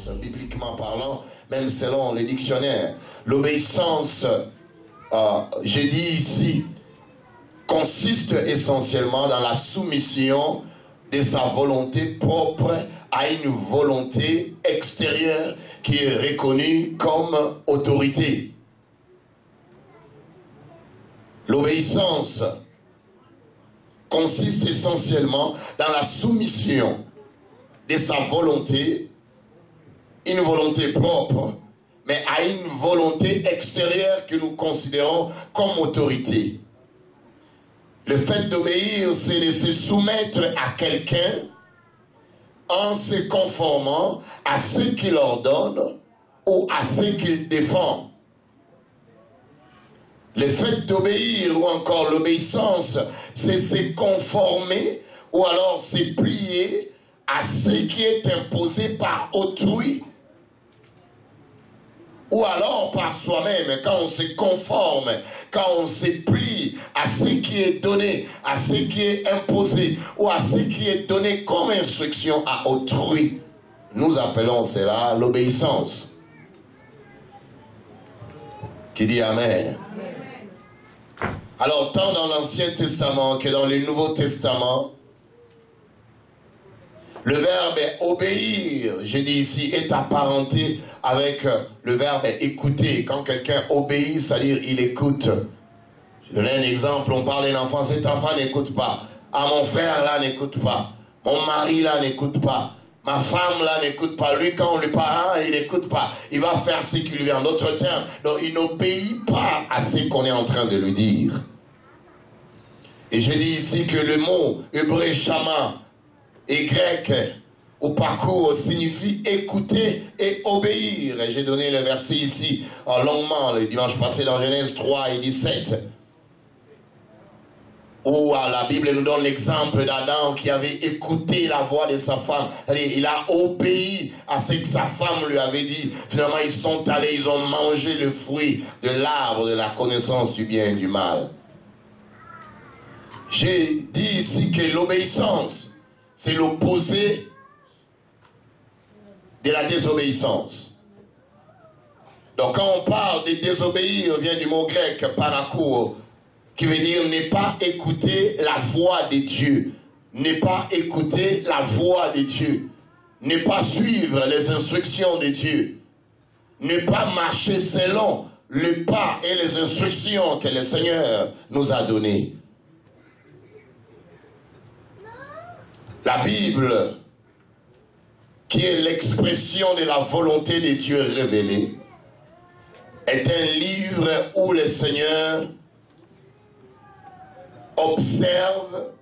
l'obéissance, bibliquement parlant, même selon les dictionnaires. L'obéissance, j'ai dit ici, consiste essentiellement dans la soumission de sa volonté propre à une volonté extérieure qui est reconnue comme autorité. L'obéissance consiste essentiellement dans la soumission de sa volonté, une volonté propre, mais à une volonté extérieure que nous considérons comme autorité. Le fait d'obéir, c'est de se soumettre à quelqu'un en se conformant à ce qu'il ordonne ou à ce qu'il défend. Le fait d'obéir ou encore l'obéissance, c'est se conformer ou alors se plier à ce qui est imposé par autrui ou alors par soi-même. Quand on se conforme, quand on se plie à ce qui est donné, à ce qui est imposé ou à ce qui est donné comme instruction à autrui, nous appelons cela l'obéissance. Qui dit Amen? Alors, tant dans l'Ancien Testament que dans le Nouveau Testament, le verbe obéir, j'ai dit ici, est apparenté avec le verbe écouter. Quand quelqu'un obéit, c'est-à-dire il écoute. Je donne un exemple, on parle d'un enfant, cet enfant n'écoute pas. Ah, mon frère là n'écoute pas. Mon mari là n'écoute pas. Ma femme là n'écoute pas. Lui, quand on lui parle, il n'écoute pas. Il va faire ce qu'il lui vient. En d'autres termes, donc il n'obéit pas à ce qu'on est en train de lui dire. Et j'ai dit ici que le mot hébreu shama et grec au parcours signifie écouter et obéir. Et j'ai donné le verset ici longuement le dimanche passé dans Genèse 3 et 17. Où la Bible nous donne l'exemple d'Adam qui avait écouté la voix de sa femme. Il a obéi à ce que sa femme lui avait dit. Finalement, ils sont allés, ils ont mangé le fruit de l'arbre de la connaissance du bien et du mal. J'ai dit ici que l'obéissance, c'est l'opposé de la désobéissance. Donc quand on parle de désobéir, vient du mot grec parakou, qui veut dire ne pas écouter la voix de Dieu. Ne pas écouter la voix de Dieu. Ne pas suivre les instructions de Dieu. Ne pas marcher selon le pas et les instructions que le Seigneur nous a données. La Bible, qui est l'expression de la volonté de Dieu révélée, est un livre où le Seigneur observe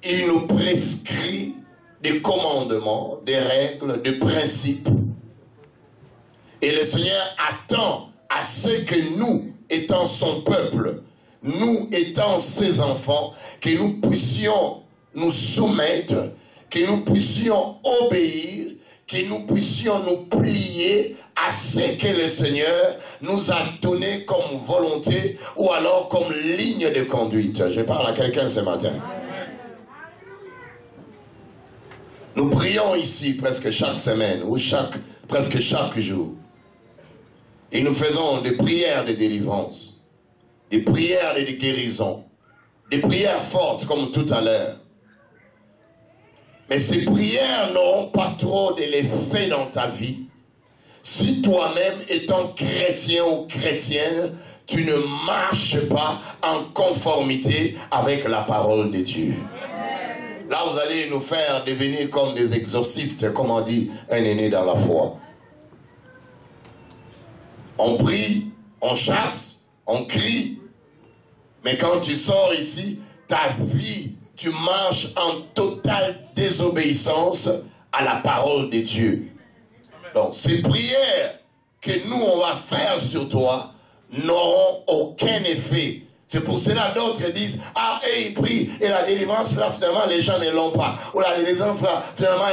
et nous prescrit des commandements, des règles, des principes. Et le Seigneur attend à ce que nous, étant son peuple, nous étant ses enfants, que nous puissions nous soumettre, que nous puissions obéir, que nous puissions nous plier à ce que le Seigneur nous a donné comme volonté ou alors comme ligne de conduite. Je parle à quelqu'un ce matin. Nous prions ici presque chaque semaine ou presque chaque jour. Et nous faisons des prières de délivrance, des prières de guérison, des prières fortes comme tout à l'heure. Mais ces prières n'auront pas trop de l'effet dans ta vie si toi-même, étant chrétien ou chrétienne, tu ne marches pas en conformité avec la parole de Dieu. Là, vous allez nous faire devenir comme des exorcistes, comme on dit un aîné dans la foi. On prie, on chasse, on crie, mais quand tu sors ici, ta vie, tu marches en totale désobéissance à la parole de Dieu. Donc, ces prières que nous, on va faire sur toi n'auront aucun effet. C'est pour cela d'autres disent, ah, et ils prient, et la délivrance, là, finalement, les gens ne l'ont pas. Ou la délivrance, là, finalement,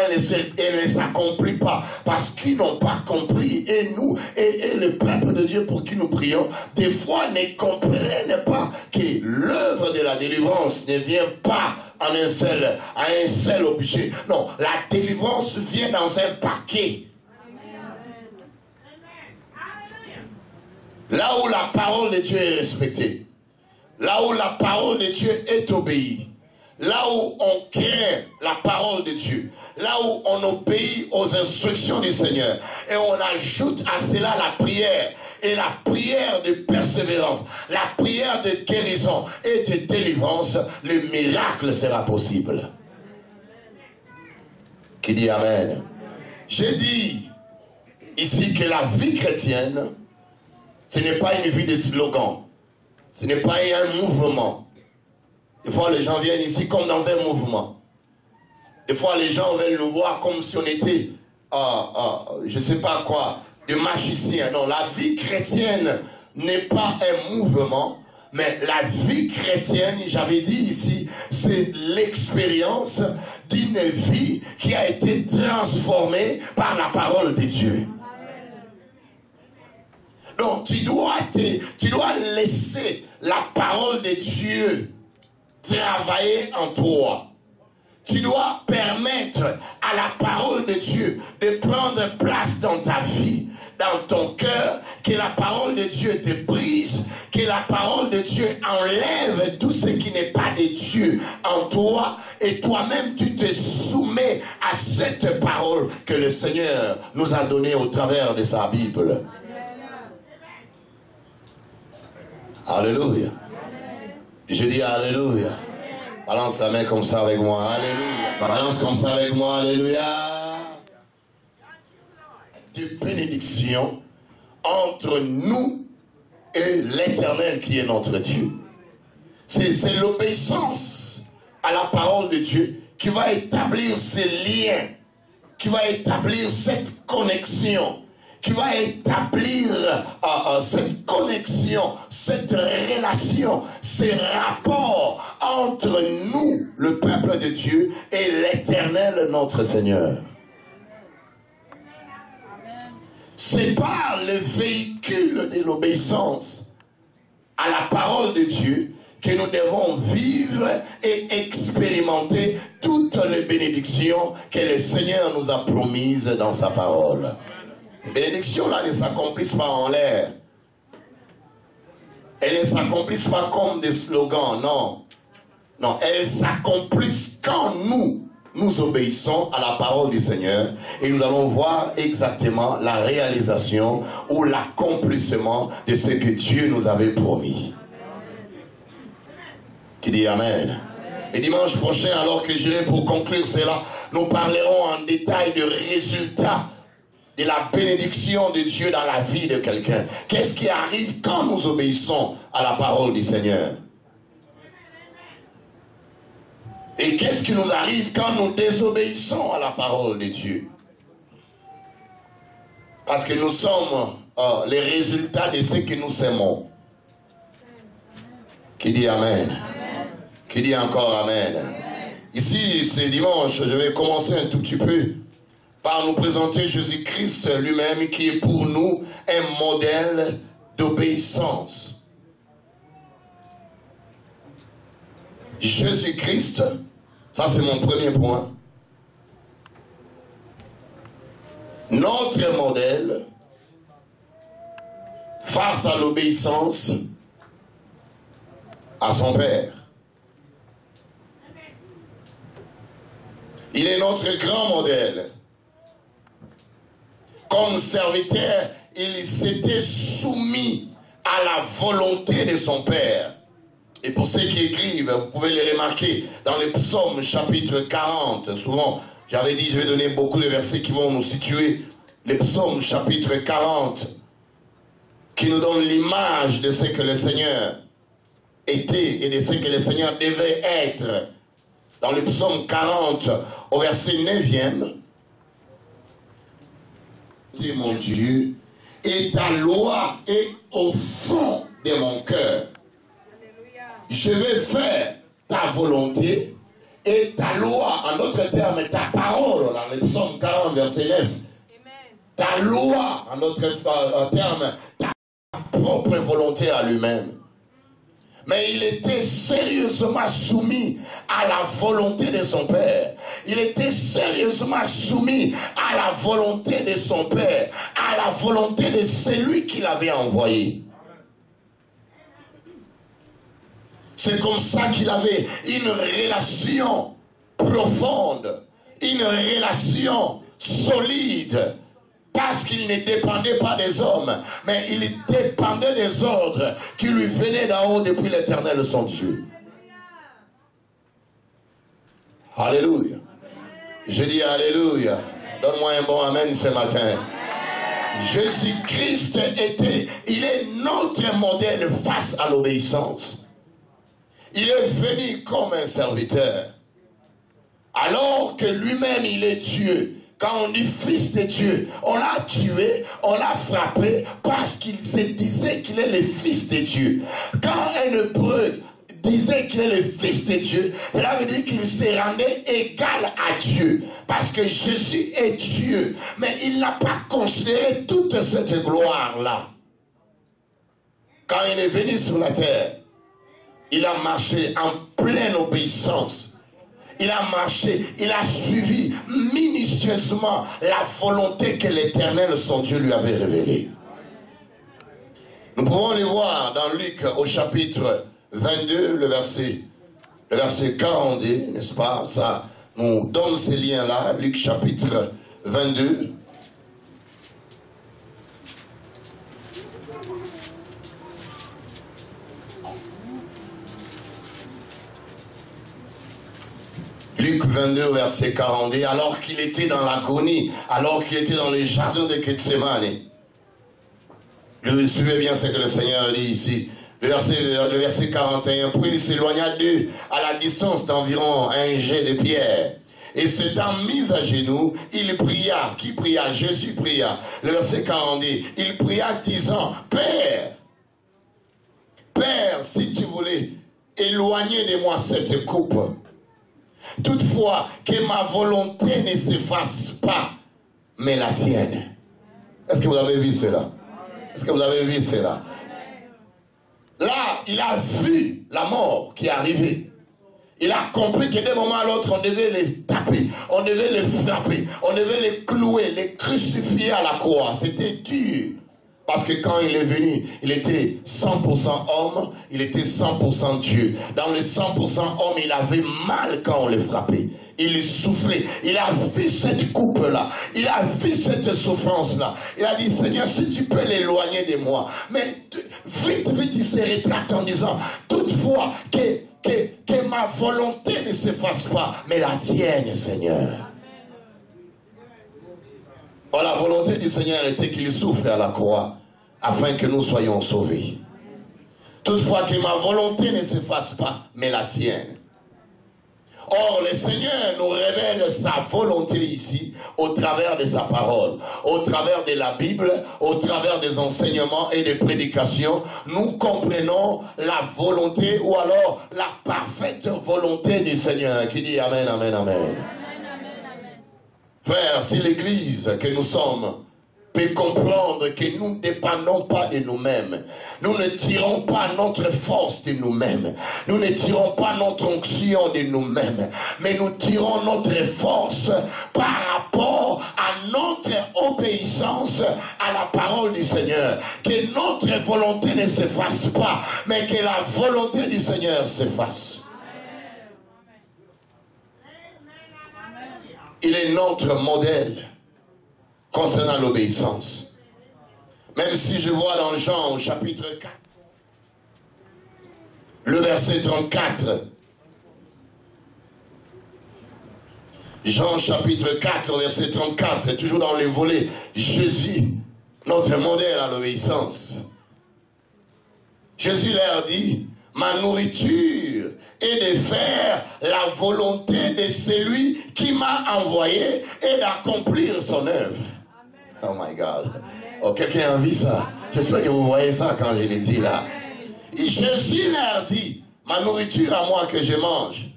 elle ne s'accomplit pas. Parce qu'ils n'ont pas compris. Et nous, et le peuple de Dieu pour qui nous prions, des fois ne comprennent pas que l'œuvre de la délivrance ne vient pas à un seul objet. Non, la délivrance vient dans un paquet. là où la parole de Dieu est respectée, là où la parole de Dieu est obéie, là où on craint la parole de Dieu, là où on obéit aux instructions du Seigneur, et on ajoute à cela la prière, et la prière de persévérance, la prière de guérison et de délivrance, le miracle sera possible. Qui dit Amen? J'ai dit ici que la vie chrétienne, ce n'est pas une vie de slogan, ce n'est pas un mouvement. Des fois, les gens viennent ici comme dans un mouvement. Des fois, les gens veulent nous voir comme si on était, je ne sais pas quoi, des magiciens. Non, la vie chrétienne n'est pas un mouvement, mais la vie chrétienne, j'avais dit ici, c'est l'expérience d'une vie qui a été transformée par la parole de Dieu. Donc, tu dois laisser la parole de Dieu travailler en toi. Tu dois permettre à la parole de Dieu de prendre place dans ta vie, dans ton cœur, que la parole de Dieu te brise, que la parole de Dieu enlève tout ce qui n'est pas de Dieu en toi, et toi-même tu te soumets à cette parole que le Seigneur nous a donnée au travers de sa Bible. Alléluia. Je dis Alléluia. Balance la main comme ça avec moi. Alléluia. Balance comme ça avec moi. Alléluia. De bénédiction entre nous et l'Éternel qui est notre Dieu. C'est l'obéissance à la parole de Dieu qui va établir ces liens, qui va établir cette connexion, qui va établir cette connexion, cette relation, ces rapports entre nous, le peuple de Dieu, et l'Éternel, notre Seigneur. C'est par le véhicule de l'obéissance à la parole de Dieu que nous devons vivre et expérimenter toutes les bénédictions que le Seigneur nous a promises dans sa parole. Ces bénédictions-là ne s'accomplissent pas en l'air. Elles ne s'accomplissent pas comme des slogans, non. Non, elles s'accomplissent quand nous obéissons à la parole du Seigneur, et nous allons voir exactement la réalisation ou l'accomplissement de ce que Dieu nous avait promis. Qui dit Amen. Et dimanche prochain, alors que j'irai pour conclure cela, nous parlerons en détail de résultats de la bénédiction de Dieu dans la vie de quelqu'un. Qu'est-ce qui arrive quand nous obéissons à la parole du Seigneur? Et qu'est-ce qui nous arrive quand nous désobéissons à la parole de Dieu? Parce que nous sommes les résultats de ce que nous sémons. Qui dit Amen? Qui dit encore Amen? Ici, c'est dimanche, je vais commencer un tout petit peu par nous présenter Jésus-Christ lui-même, qui est pour nous un modèle d'obéissance. Jésus-Christ, ça c'est mon premier point. Notre modèle face à l'obéissance à son Père. Il est notre grand modèle. Comme serviteur, il s'était soumis à la volonté de son Père. Et pour ceux qui écrivent, vous pouvez les remarquer dans les psaumes chapitre 40. Souvent, j'avais dit, je vais donner beaucoup de versets qui vont nous situer. Les psaumes chapitre 40, qui nous donnent l'image de ce que le Seigneur était et de ce que le Seigneur devait être. Dans le psaume 40, au verset 9e, « Mon Dieu, et ta loi est au fond de mon cœur. Je vais faire ta volonté et ta loi, en d'autres termes, ta parole, dans le psaume 40, verset 9. Amen. Ta loi, en d'autres termes, ta propre volonté à lui-même. » Mais il était sérieusement soumis à la volonté de son Père. Il était sérieusement soumis à la volonté de son Père, à la volonté de celui qui l'avait envoyé. C'est comme ça qu'il avait une relation profonde, une relation solide, parce qu'il ne dépendait pas des hommes, mais il dépendait des ordres qui lui venaient d'en haut depuis l'Éternel son Dieu. Alléluia. Je dis Alléluia. Donne-moi un bon amen ce matin. Jésus-Christ il est notre modèle face à l'obéissance. Il est venu comme un serviteur. Alors que lui-même il est Dieu. Quand on dit fils de Dieu, on l'a tué, on l'a frappé parce qu'il se disait qu'il est le fils de Dieu. Quand un hébreu disait qu'il est le fils de Dieu, cela veut dire qu'il se rendait égal à Dieu. Parce que Jésus est Dieu. Mais il n'a pas considéré toute cette gloire-là. Quand il est venu sur la terre, il a marché en pleine obéissance. Il a marché, il a suivi minutieusement la volonté que l'Éternel, son Dieu, lui avait révélée. Nous pouvons les voir dans Luc au chapitre 22, le verset 40, n'est-ce pas? Ça nous donne ces liens-là, Luc chapitre 22. Luc 22, verset 42, alors qu'il était dans l'agonie, alors qu'il était dans les jardins de Gethsémane. Suivez bien ce que le Seigneur dit ici. Le verset 41, puis il s'éloigna d'eux à la distance d'environ un jet de pierre. Et s'étant mis à genoux, il pria. Qui pria? Jésus pria. Le verset 42, il pria disant, Père, Père, si tu voulais éloigner de moi cette coupe, toutefois que ma volonté ne se fasse pas, mais la tienne. Est-ce que vous avez vu cela? Est-ce que vous avez vu cela? Là, il a vu la mort qui est arrivée. Il a compris que d'un moment à l'autre, on devait les taper, on devait les frapper, on devait les clouer, les crucifier à la croix. C'était dur. Parce que quand il est venu, il était 100% homme, il était 100% Dieu. Dans le 100% homme, il avait mal quand on le frappait. Il souffrait. Il a vu cette coupe-là. Il a vu cette souffrance-là. Il a dit, Seigneur, si tu peux l'éloigner de moi. Mais vite, vite, il se rétracte en disant, toutefois, que ma volonté ne se fasse pas, mais la tienne, Seigneur. Or, la volonté du Seigneur était qu'il souffre à la croix, afin que nous soyons sauvés. Toutefois, que ma volonté ne se fasse pas, mais la tienne. Or, le Seigneur nous révèle sa volonté ici, au travers de sa parole, au travers de la Bible, au travers des enseignements et des prédications. Nous comprenons la volonté, ou alors la parfaite volonté du Seigneur, qui dit Amen, Amen, Amen. Frère, si l'Église que nous sommes peut comprendre que nous ne dépendons pas de nous-mêmes, nous ne tirons pas notre force de nous-mêmes, nous ne tirons pas notre onction de nous-mêmes, mais nous tirons notre force par rapport à notre obéissance à la parole du Seigneur. Que notre volonté ne se fasse pas, mais que la volonté du Seigneur se fasse. Il est notre modèle concernant l'obéissance. Même si je vois dans Jean au chapitre 4, le verset 34. Jean chapitre 4, verset 34, toujours dans le volet Jésus, notre modèle à l'obéissance. Jésus leur dit, ma nourriture est de faire la volonté de celui qui m'a envoyé et d'accomplir son œuvre. Oh my God. Oh, quelqu'un a vu ça? J'espère que vous voyez ça quand je l'ai dit là. Et Jésus leur dit, ma nourriture à moi que je mange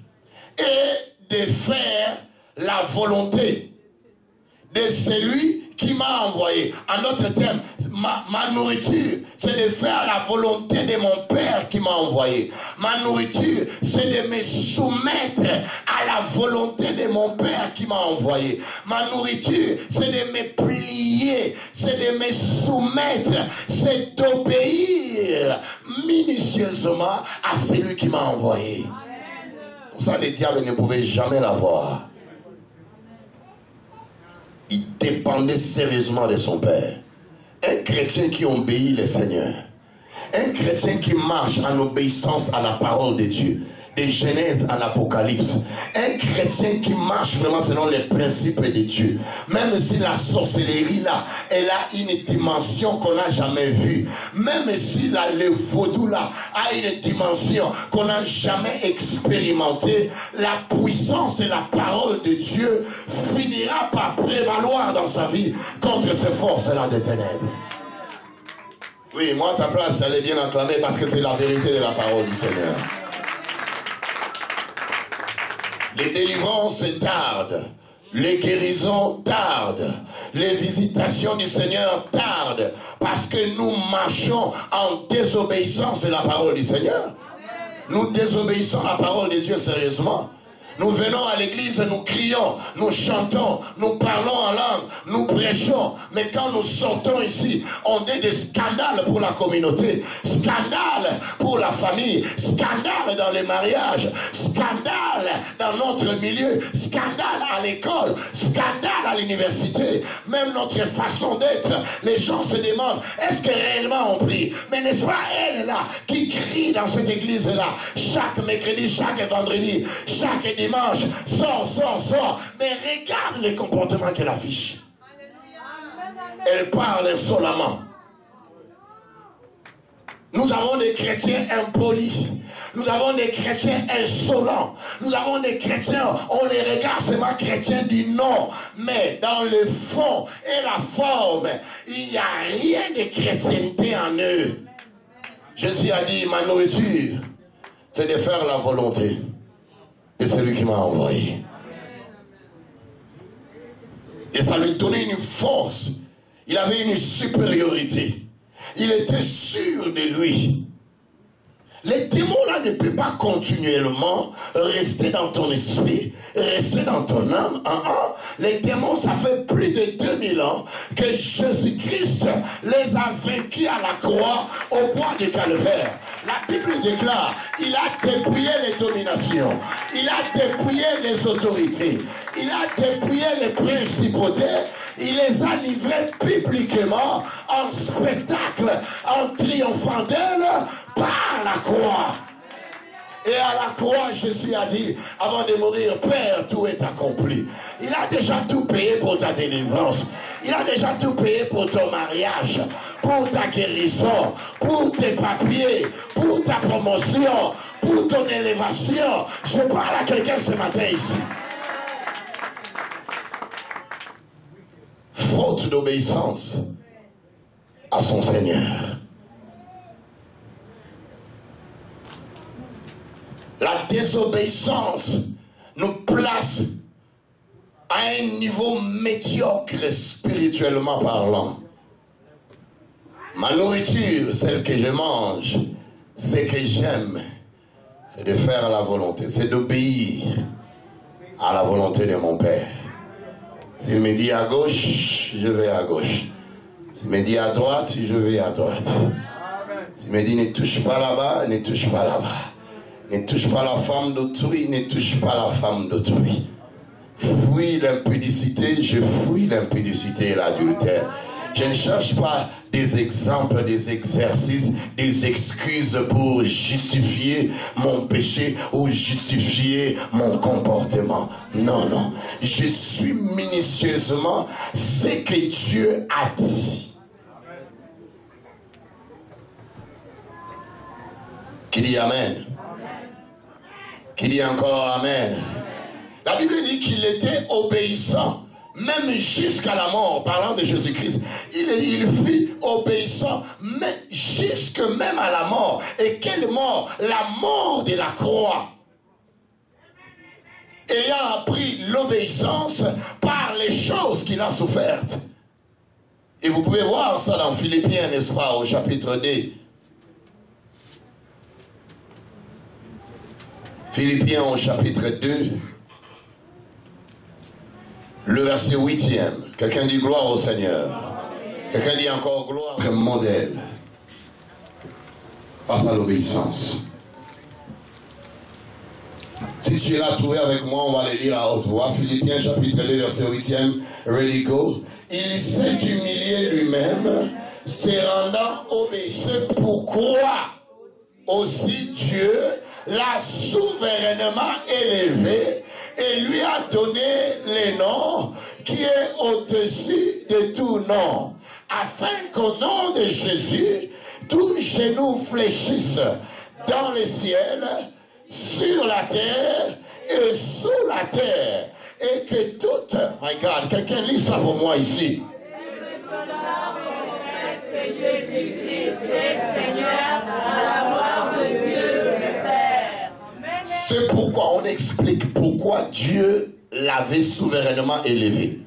est de faire la volonté de celui qui m'a envoyé. En d'autres termes, ma nourriture, c'est de faire la volonté de mon Père qui m'a envoyé. Ma nourriture, c'est de me soumettre à la volonté de mon Père qui m'a envoyé. Ma nourriture, c'est de me plier, c'est de me soumettre, c'est d'obéir minutieusement à celui qui m'a envoyé. Comme ça, les diables ne pouvaient jamais l'avoir. Il dépendait sérieusement de son Père. Un chrétien qui obéit le Seigneur. Un chrétien qui marche en obéissance à la parole de Dieu. De Genèse en Apocalypse. Un chrétien qui marche vraiment selon les principes de Dieu. Même si la sorcellerie là, elle a une dimension qu'on n'a jamais vue. Même si le vaudou là a une dimension qu'on n'a jamais expérimentée. La puissance de la parole de Dieu finira par prévaloir dans sa vie contre ces forces-là des ténèbres. Oui, moi à ta place, j'allais bien acclamer parce que c'est la vérité de la parole du Seigneur. Les délivrances tardent, les guérisons tardent, les visitations du Seigneur tardent, parce que nous marchons en désobéissance de la parole du Seigneur. Nous désobéissons à la parole de Dieu sérieusement. Nous venons à l'église, nous crions, nous chantons, nous parlons en langue, nous prêchons. Mais quand nous sortons ici, on est des scandales pour la communauté, scandales pour la famille, scandales dans les mariages, scandales dans notre milieu, scandales à l'école, scandales à l'université. Même notre façon d'être, les gens se demandent, est-ce que réellement on prie? Mais n'est-ce pas elle là qui crie dans cette église-là, chaque mercredi, chaque vendredi, chaque dimanche, sort. Mais regarde les comportements qu'elle affiche. Elle parle insolemment. Nous avons des chrétiens impolis. Nous avons des chrétiens insolents. Nous avons des chrétiens, on les regarde, c'est ma chrétien dit non. Mais dans le fond et la forme, il n'y a rien de chrétienté en eux. Jésus a dit, ma nourriture, c'est de faire la volonté de celui qui m'a envoyé. Et ça lui donnait une force. Il avait une supériorité. Il était sûr de lui. Les démons là ne peuvent pas continuellement rester dans ton esprit, rester dans ton âme. Les démons, ça fait plus de 2000 ans que Jésus-Christ les a vaincus à la croix au bois du Calvaire. La Bible déclare, il a dépouillé les dominations, il a dépouillé les autorités, il a dépouillé les principautés, il les a livrés publiquement en spectacle, en triomphant d'elle par la croix. Et à la croix, Jésus a dit, avant de mourir, Père, tout est accompli. Il a déjà tout payé pour ta délivrance. Il a déjà tout payé pour ton mariage, pour ta guérison, pour tes papiers, pour ta promotion, pour ton élévation. Je parle à quelqu'un ce matin ici. Faute d'obéissance à son Seigneur. La désobéissance nous place à un niveau médiocre spirituellement parlant. Ma nourriture, celle que je mange, ce que j'aime, c'est de faire la volonté, c'est d'obéir à la volonté de mon Père. S'il me dit à gauche, je vais à gauche. S'il me dit à droite, je vais à droite. S'il me dit ne touche pas là-bas, ne touche pas là-bas. Ne touche pas la femme d'autrui, ne touche pas la femme d'autrui. Fuis l'impudicité, je fuis l'impudicité et l'adultère. Je ne cherche pas des exemples, des exercices, des excuses pour justifier mon péché ou justifier mon comportement. Non, non. Je suis minutieusement ce que Dieu a dit. Qui dit Amen? Qui dit encore Amen? La Bible dit qu'il était obéissant, même jusqu'à la mort, parlant de Jésus-Christ. Il fut obéissant, mais jusque même à la mort. Et quelle mort? La mort de la croix. Ayant appris l'obéissance par les choses qu'il a souffertes. Et vous pouvez voir ça dans Philippiens, n'est-ce pas, au chapitre 2. Philippiens au chapitre 2, Le verset 8e. Quelqu'un dit gloire au Seigneur. Quelqu'un dit encore gloire. Un modèle face à l'obéissance. Si tu l'as trouvé avec moi, on va le lire à haute voix. Philippiens chapitre 2, verset 8e. Ready, go. Il s'est humilié lui-même, se rendant obéissant. C'est pourquoi aussi Dieu l'a souverainement élevé et lui a donné le nom qui est au-dessus de tout nom, afin qu'au nom de Jésus, tout genou fléchisse dans le ciel, sur la terre et sous la terre, et que toute... My God, quelqu'un lit ça pour moi ici. Jésus-Christ est Seigneur, à la gloire de Dieu le Père. C'est pourquoi on explique pourquoi Dieu l'avait souverainement élevé.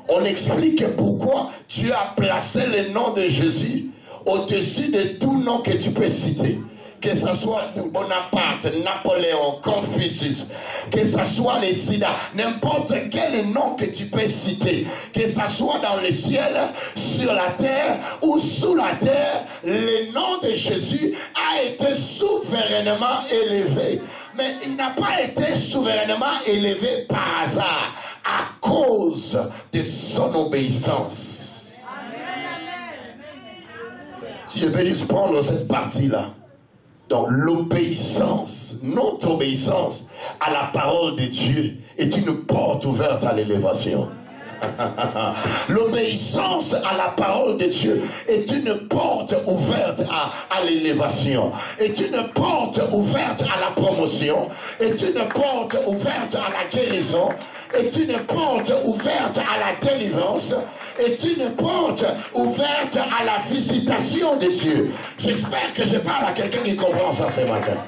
On explique pourquoi Dieu a placé le nom de Jésus au-dessus de tout nom que tu peux citer. Que ce soit Bonaparte, Napoléon, Confucius, que ce soit les sida, n'importe quel nom que tu peux citer, que ce soit dans le ciel, sur la terre ou sous la terre, le nom de Jésus a été souverainement élevé. Mais il n'a pas été souverainement élevé par hasard, à cause de son obéissance. Si je peux juste prendre cette partie-là. Donc l'obéissance, notre obéissance à la parole de Dieu est une porte ouverte à l'élévation. L'obéissance à la parole de Dieu est une porte ouverte à l'élévation, est une porte ouverte à la promotion, est une porte ouverte à la guérison, est une porte ouverte à la délivrance, est une porte ouverte à la visitation de Dieu. J'espère que je parle à quelqu'un qui comprend ça ce matin.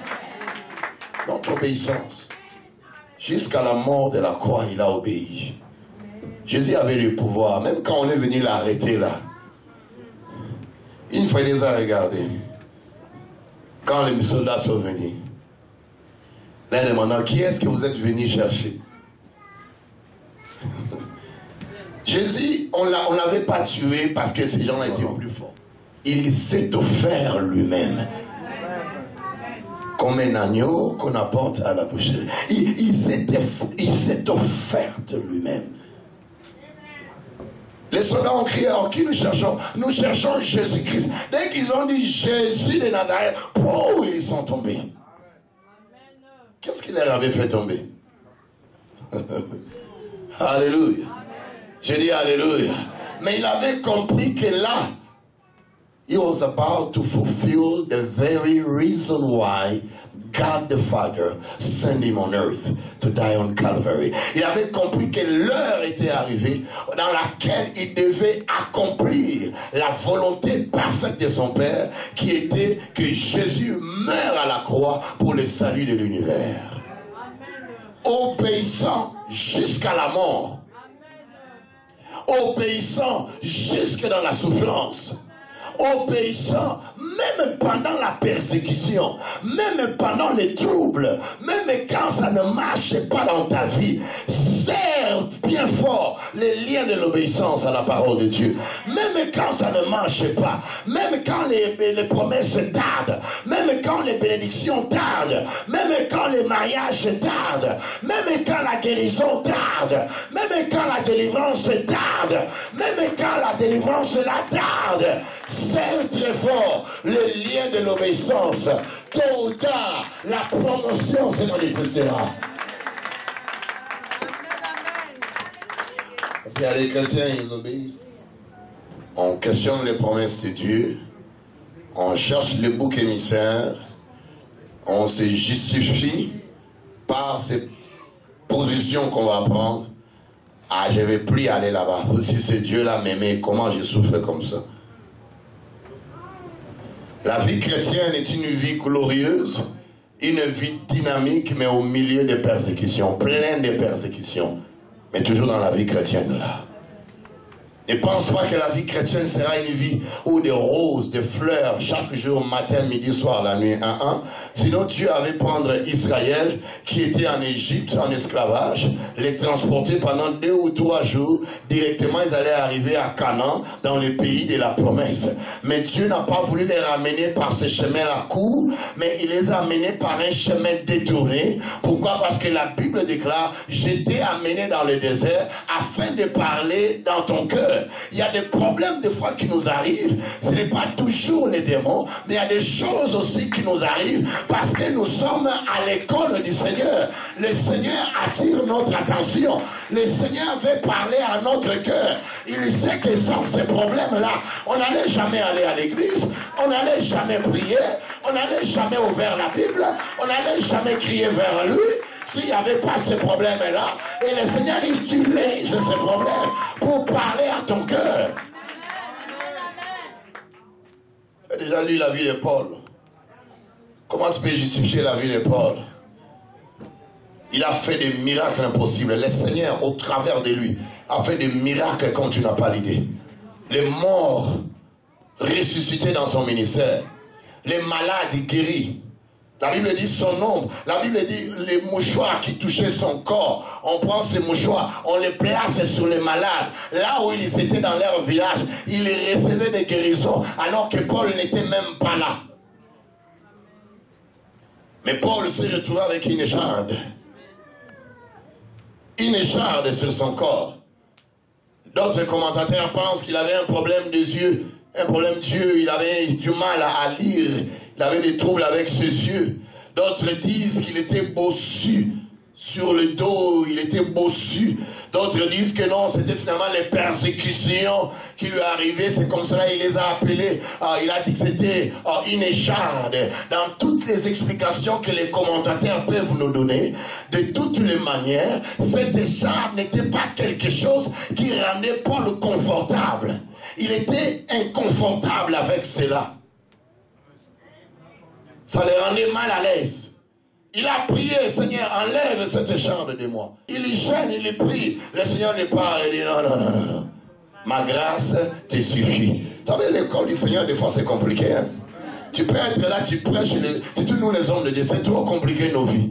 Notre obéissance, jusqu'à la mort de la croix, il a obéi. Jésus avait le pouvoir, même quand on est venu l'arrêter là. Une fois, il les a regardés. Quand les soldats sont venus, là, demandant, qui est-ce que vous êtes venu chercher? Jésus, on ne l'avait pas tué parce que ces gens-là étaient plus forts. Il s'est offert lui-même. Comme un agneau qu'on apporte à la boucherie. Il s'est offert lui-même. Les soldats ont crié, alors qui nous cherchons? Nous cherchons Jésus-Christ. Dès qu'ils ont dit Jésus de Nazareth, oh, ils sont tombés. Qu'est-ce qu'il leur avait fait tomber? Alléluia. J'ai dit Alléluia. Mais il avait compris que là, he was about to fulfill the very reason why God the Father sent him on earth to die on Calvary. Il avait compris que l'heure était arrivée dans laquelle il devait accomplir la volonté parfaite de son Père, qui était que Jésus meure à la croix pour le salut de l'univers. Obéissant jusqu'à la mort. Obéissant jusque dans la souffrance. Obéissant même pendant la persécution, même pendant les troubles, même quand ça ne marche pas dans ta vie. Serre bien fort les liens de l'obéissance à la parole de Dieu. Même quand ça ne marche pas, même quand les promesses tardent, même quand les bénédictions tardent, même quand les mariages tardent, même quand la guérison tarde, même quand la délivrance tarde, même quand la délivrance la tarde. Serre très fort le lien de l'obéissance. Tôt ou tard, la promotion se manifestera. Parce qu'il y a des chrétiens, ils obéissent. On questionne les promesses de Dieu. On cherche le bouc émissaire. On se justifie par ces positions qu'on va prendre. Ah, je ne vais plus aller là-bas. Si c'est Dieu-là m'aimait, comment je souffre comme ça? La vie chrétienne est une vie glorieuse, une vie dynamique, mais au milieu des persécutions, pleine de persécutions, mais toujours dans la vie chrétienne là. Ne pense pas que la vie chrétienne sera une vie où des roses, des fleurs, chaque jour, matin, midi, soir, la nuit, Sinon, Dieu avait prendre Israël, qui était en Égypte, en esclavage, les transporter pendant 2 ou 3 jours. Directement, ils allaient arriver à Canaan, dans le pays de la promesse. Mais Dieu n'a pas voulu les ramener par ce chemin-là court, mais il les a amenés par un chemin détourné. Pourquoi? Parce que la Bible déclare, je t'ai amené dans le désert afin de parler dans ton cœur. Il y a des problèmes des fois qui nous arrivent. Ce n'est pas toujours les démons, mais il y a des choses aussi qui nous arrivent parce que nous sommes à l'école du Seigneur. Le Seigneur attire notre attention. Le Seigneur veut parler à notre cœur. Il sait que sans ces problèmes-là, on n'allait jamais aller à l'église, on n'allait jamais prier, on n'allait jamais ouvrir la Bible, on n'allait jamais crier vers lui. S'il n'y avait pas ces problèmes-là, et le Seigneur utilise ces problèmes pour parler à ton cœur. Tu as déjà lu la vie de Paul. Comment tu peux justifier la vie de Paul? Il a fait des miracles impossibles. Le Seigneur, au travers de lui, a fait des miracles comme tu n'as pas l'idée. Les morts ressuscités dans son ministère. Les malades guéris. La Bible dit son nombre. La Bible dit les mouchoirs qui touchaient son corps. On prend ces mouchoirs, on les place sur les malades. Là où ils étaient dans leur village, ils recevaient des guérisons alors que Paul n'était même pas là. Mais Paul s'est retrouvé avec une écharde. Une écharde sur son corps. D'autres commentateurs pensent qu'il avait un problème des yeux. Un problème d'yeux, il avait du mal à lire. Il avait des troubles avec ses yeux. D'autres disent qu'il était bossu sur le dos, il était bossu. D'autres disent que non, c'était finalement les persécutions qui lui arrivaient. C'est comme cela il les a appelés. Il a dit que c'était une écharde. Dans toutes les explications que les commentateurs peuvent nous donner, de toutes les manières, cette écharde n'était pas quelque chose qui rendait Paul confortable. Il était inconfortable avec cela. Ça le rendait mal à l'aise. Il a prié, Seigneur, enlève cette écharde de moi. Il y gêne, il y prie. Le Seigneur ne parle, il dit non, non, non, non, non. Ma grâce te suffit. Vous savez, l'école du Seigneur, des fois, c'est compliqué. Hein? Tu peux être là, tu prêches, surtout nous les hommes de Dieu, c'est trop compliqué nos vies.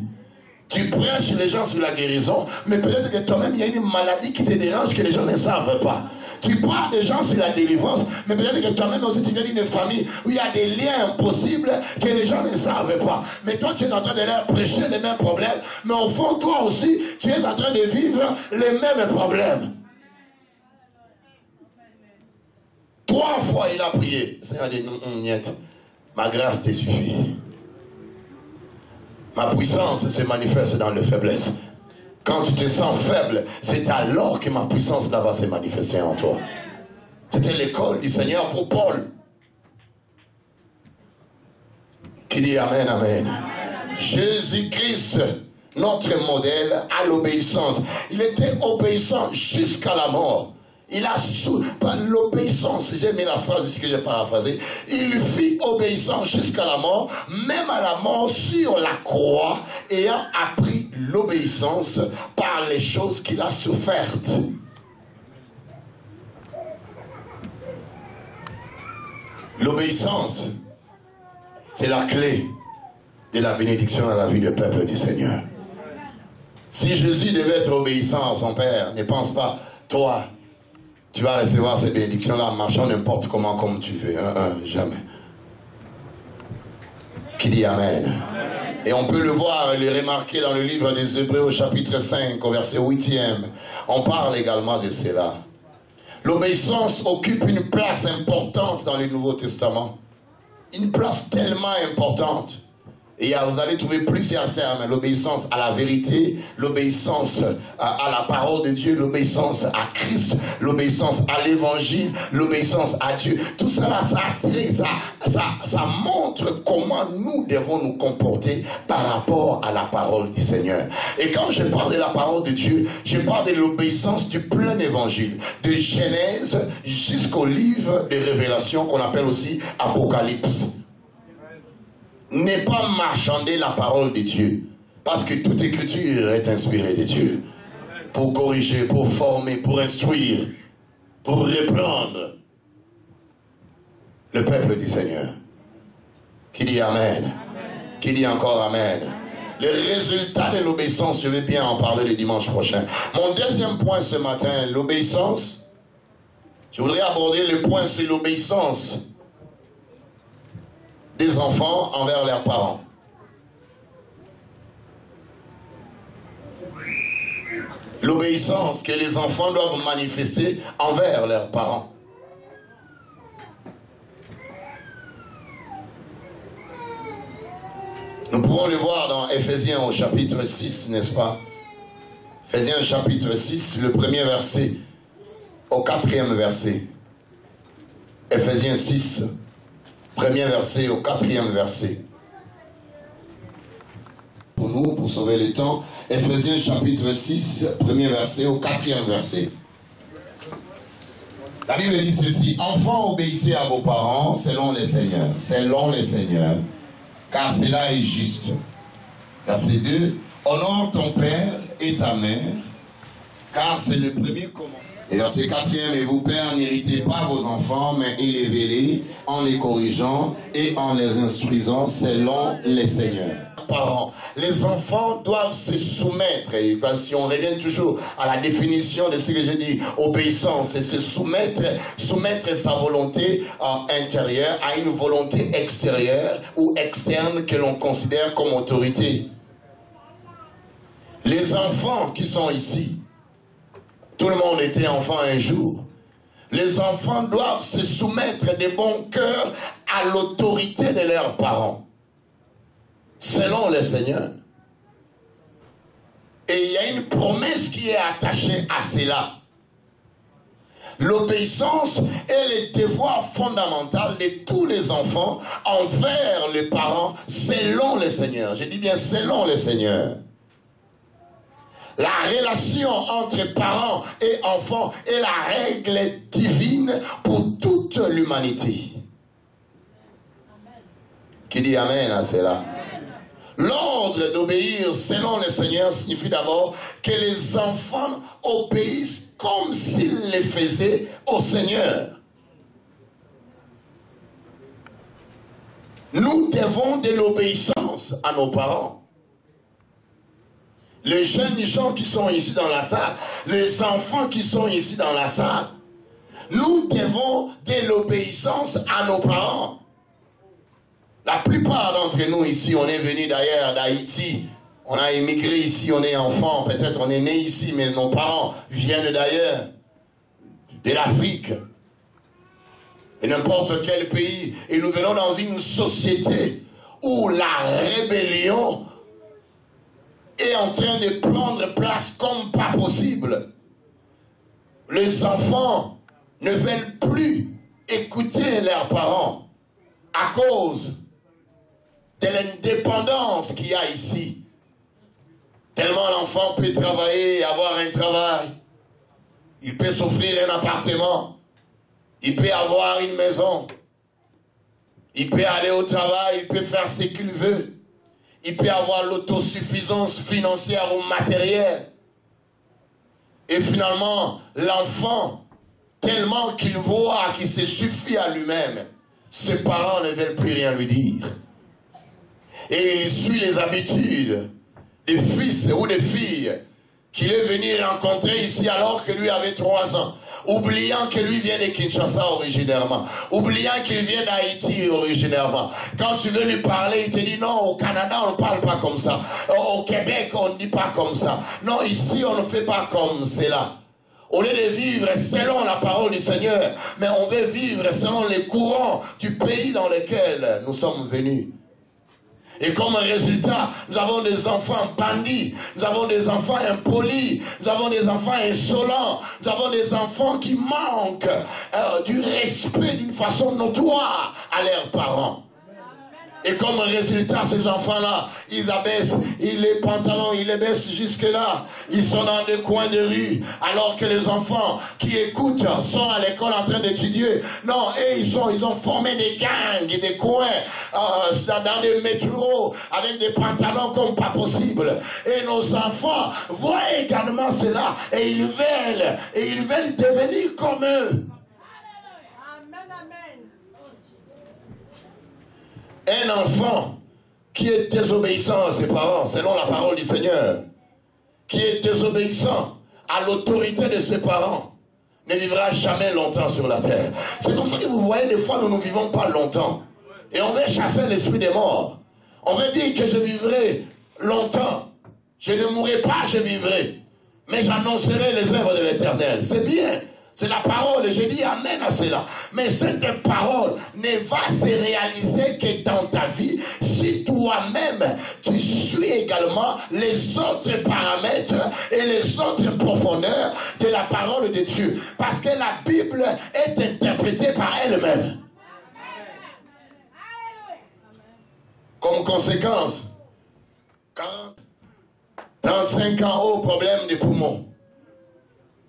Tu prêches les gens sur la guérison, mais peut-être que toi-même, il y a une maladie qui te dérange que les gens ne savent pas. Tu parles des gens sur la délivrance, mais peut-être que toi-même aussi tu viens d'une famille où il y a des liens impossibles que les gens ne savent pas. Mais toi tu es en train de leur prêcher les mêmes problèmes, mais au fond toi aussi tu es en train de vivre les mêmes problèmes. 3 fois il a prié. Le Seigneur a dit, niet, ma grâce te suffit. Ma puissance se manifeste dans les faiblesses. Quand tu te sens faible, c'est alors que ma puissance là va se manifester en toi. C'était l'école du Seigneur pour Paul. Qui dit Amen, Amen. Jésus-Christ, notre modèle, à l'obéissance. Il était obéissant jusqu'à la mort. Il a par l'obéissance, j'ai mis la phrase ici que j'ai paraphrasée, il fit obéissance jusqu'à la mort, même à la mort sur la croix, ayant appris l'obéissance par les choses qu'il a souffertes. L'obéissance, c'est la clé de la bénédiction dans la vie du peuple du Seigneur. Si Jésus devait être obéissant à son Père, ne pense pas, toi, tu vas recevoir ces bénédictions-là en marchant n'importe comment, comme tu veux. Jamais. Qui dit Amen. Et on peut le voir et le remarquer dans le livre des Hébreux au chapitre 5, au verset 8e. On parle également de cela. L'obéissance occupe une place importante dans le Nouveau Testament. Une place tellement importante. Et vous allez trouver plusieurs termes. L'obéissance à la vérité, l'obéissance à la parole de Dieu, l'obéissance à Christ, l'obéissance à l'évangile, l'obéissance à Dieu. Tout cela, ça montre comment nous devons nous comporter par rapport à la parole du Seigneur. Et quand je parle de la parole de Dieu, je parle de l'obéissance du plein évangile, de Genèse jusqu'au livre de Révélation qu'on appelle aussi Apocalypse. N'est pas marchander la parole de Dieu. Parce que toute écriture est inspirée de Dieu. Pour corriger, pour former, pour instruire. pour reprendre le peuple du Seigneur. Qui dit Amen? Amen. Qui dit encore Amen? Amen. Les résultats de l'obéissance, je vais bien en parler le dimanche prochain. Mon deuxième point ce matin, l'obéissance. Je voudrais aborder le point sur l'obéissance des enfants envers leurs parents. L'obéissance que les enfants doivent manifester envers leurs parents. Nous pourrons le voir dans Éphésiens au chapitre 6, n'est-ce pas? Éphésiens chapitre 6, le premier verset au 4e verset. Éphésiens 6, premier verset au 4e verset. Pour nous, pour sauver le temps, Éphésiens chapitre 6, premier verset au 4e verset. La Bible dit ceci: enfants, obéissez à vos parents selon les seigneurs. Selon les seigneurs. Car cela est juste. Verset 2. Honore ton père et ta mère, car c'est le premier commandement. Et verset 4e. Et vous, pères, n'héritez pas vos enfants, mais élevez-les en les corrigeant et en les instruisant selon les seigneurs. Parents, les enfants doivent se soumettre, et si on revient toujours à la définition de ce que j'ai dit, obéissance, c'est se soumettre sa volonté intérieure à une volonté extérieure ou externe que l'on considère comme autorité. Les enfants qui sont ici, tout le monde était enfant un jour. Les enfants doivent se soumettre de bon cœur à l'autorité de leurs parents, selon le Seigneur. Et il y a une promesse qui est attachée à cela. L'obéissance est le devoir fondamental de tous les enfants envers les parents selon le Seigneur. Je dis bien selon le Seigneur. La relation entre parents et enfants est la règle divine pour toute l'humanité. Qui dit Amen à cela? L'ordre d'obéir selon le Seigneur signifie d'abord que les enfants obéissent comme s'ils le faisaient au Seigneur. Nous devons de l'obéissance à nos parents. Les jeunes gens qui sont ici dans la salle, les enfants qui sont ici dans la salle, nous devons de l'obéissance à nos parents. La plupart d'entre nous ici, on est venus d'ailleurs d'Haïti, on a immigré ici, on est enfant, peut-être on est né ici, mais nos parents viennent d'ailleurs, de l'Afrique, et n'importe quel pays, et nous venons dans une société où la rébellion est en train de prendre place comme pas possible. Les enfants ne veulent plus écouter leurs parents à cause de l'indépendance qu'il y a ici. Tellement l'enfant peut travailler et avoir un travail. Il peut s'offrir un appartement. Il peut avoir une maison. Il peut aller au travail. Il peut faire ce qu'il veut. Il peut avoir l'autosuffisance financière ou matérielle. Et finalement, l'enfant, tellement qu'il voit qu'il se suffit à lui-même, ses parents ne veulent plus rien lui dire. Et il suit les habitudes des fils ou des filles qu'il est venu rencontrer ici alors que lui avait 3 ans. Oubliant que lui vient de Kinshasa originairement. Oubliant qu'il vient d'Haïti originairement. Quand tu veux lui parler, il te dit non, au Canada on ne parle pas comme ça. Au Québec on ne dit pas comme ça. Non, ici on ne fait pas comme cela. Au lieu de vivre selon la parole du Seigneur, mais on veut vivre selon les courants du pays dans lequel nous sommes venus. Et comme résultat, nous avons des enfants bandits, nous avons des enfants impolis, nous avons des enfants insolents, nous avons des enfants qui manquent du respect d'une façon notoire à leurs parents. Et comme résultat, ces enfants-là, ils abaissent, les pantalons, ils les baissent jusque-là. Ils sont dans des coins de rue, alors que les enfants qui écoutent sont à l'école en train d'étudier. Non, et ils ont formé des gangs, des coins, dans des métros, avec des pantalons comme pas possible. Et nos enfants voient également cela, et ils veulent devenir comme eux. Un enfant qui est désobéissant à ses parents, selon la parole du Seigneur, qui est désobéissant à l'autorité de ses parents, ne vivra jamais longtemps sur la terre. C'est comme ça que vous voyez, des fois, nous ne vivons pas longtemps. Et on veut chasser l'esprit des morts. On veut dire que je vivrai longtemps. Je ne mourrai pas, je vivrai. Mais j'annoncerai les œuvres de l'Éternel. C'est bien. C'est la parole, et je dis amen à cela. Mais cette parole ne va se réaliser que dans ta vie si toi-même tu suis également les autres paramètres et les autres profondeurs de la parole de Dieu. Parce que la Bible est interprétée par elle-même. Comme conséquence, 35 ans au problème des poumons.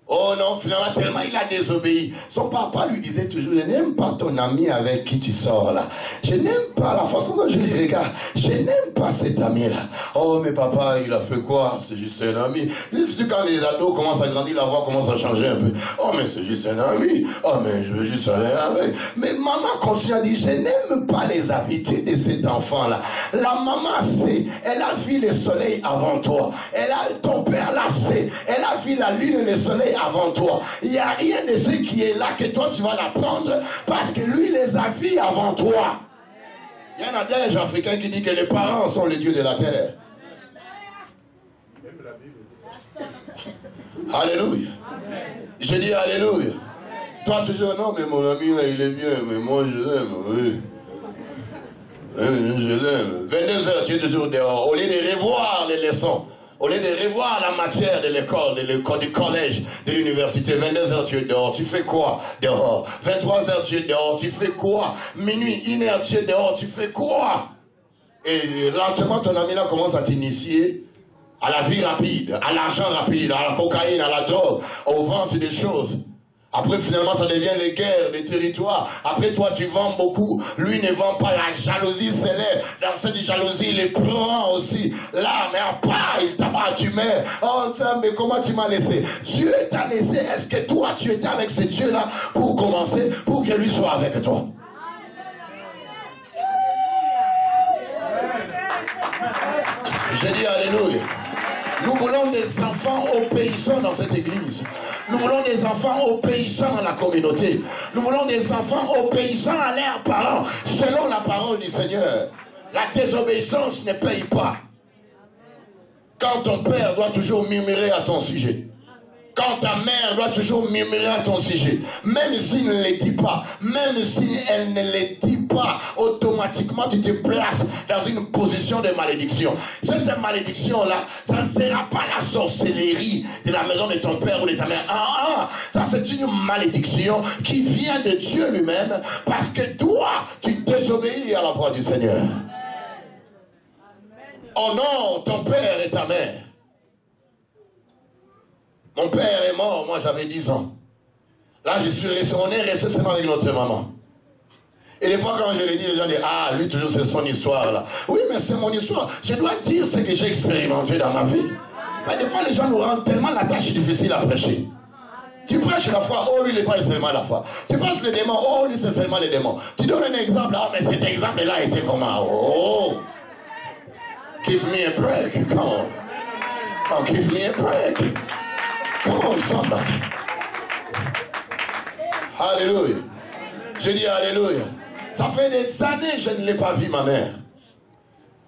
Oh non, finalement, tellement il a désobéi. Son papa lui disait toujours, je n'aime pas ton ami avec qui tu sors là. Je n'aime pas la façon dont je les regarde. Je n'aime pas cet ami-là. Oh, mais papa, il a fait quoi? C'est juste un ami. C'est quand les ados commencent à grandir, la voix commence à changer un peu. Oh, mais c'est juste un ami. Oh, mais je veux juste aller avec. Mais maman continue à dire, je n'aime pas les habitudes de cet enfant-là. La maman sait, elle a vu le soleil avant toi. Ton père l'a sait, elle a vu la lune et le soleil avant toi. Il n'y a rien de ce qui est là que toi tu vas l'apprendre parce que lui les a vus avant toi. Il y a un adage africain qui dit que les parents sont les dieux de la terre. Alléluia. Je dis alléluia. Toi tu dis non mais mon ami là il est bien mais moi je l'aime. Oui. Je l'aime. 22h tu es toujours dehors. Au lieu de revoir les leçons, au lieu de revoir la matière de l'école, du collège, de l'université, 22h tu es dehors, tu fais quoi dehors? 23h tu es dehors, tu fais quoi? Minuit, 1h tu es dehors, tu fais quoi? Et lentement ton ami là commence à t'initier à la vie rapide, à l'argent rapide, à la cocaïne, à la drogue, aux ventes des choses. Après, finalement, ça devient les guerres, les territoires. Après, toi, tu vends beaucoup. Lui ne vend pas. La jalousie s'élève. Dans cette jalousie, il est prend aussi. Là, mais à part, il t'abat, tu mets. Oh, tiens, mais comment tu m'as laissé? Dieu t'a laissé. Est-ce que toi, tu étais avec ce Dieu-là pour commencer, pour que lui soit avec toi? Je dis alléluia. Nous voulons des enfants obéissants dans cette église. Nous voulons des enfants obéissants dans la communauté. Nous voulons des enfants obéissants à leurs parents, selon la parole du Seigneur. La désobéissance ne paye pas. Quand ton père doit toujours murmurer à ton sujet. Quand ta mère doit toujours murmurer à ton sujet, même s'il ne le dit pas, même si elle ne le dit pas, automatiquement tu te places dans une position de malédiction. Cette malédiction-là, ça ne sera pas la sorcellerie de la maison de ton père ou de ta mère. Ça c'est une malédiction qui vient de Dieu lui-même parce que toi, tu désobéis à la voix du Seigneur. Honore ton père et ta mère. Mon père est mort, moi j'avais 10 ans. Là, on est resté seulement avec notre maman. Et des fois, quand je le dis, les gens disent, ah, lui, toujours, c'est son histoire, là. Oui, mais c'est mon histoire. Je dois dire ce que j'ai expérimenté dans ma vie. Mais des fois, les gens nous rendent tellement la tâche difficile à prêcher. Tu prêches la foi, oh, lui, il n'est pas seulement la foi. Tu prêches le démon, oh, lui, c'est seulement les démons. Tu donnes un exemple, ah, mais cet exemple-là était comment? Oh, give me a break, come on. Oh, give me a break. Come on, somebody. Alléluia. Je dis alléluia. Ça fait des années que je ne l'ai pas vu, ma mère.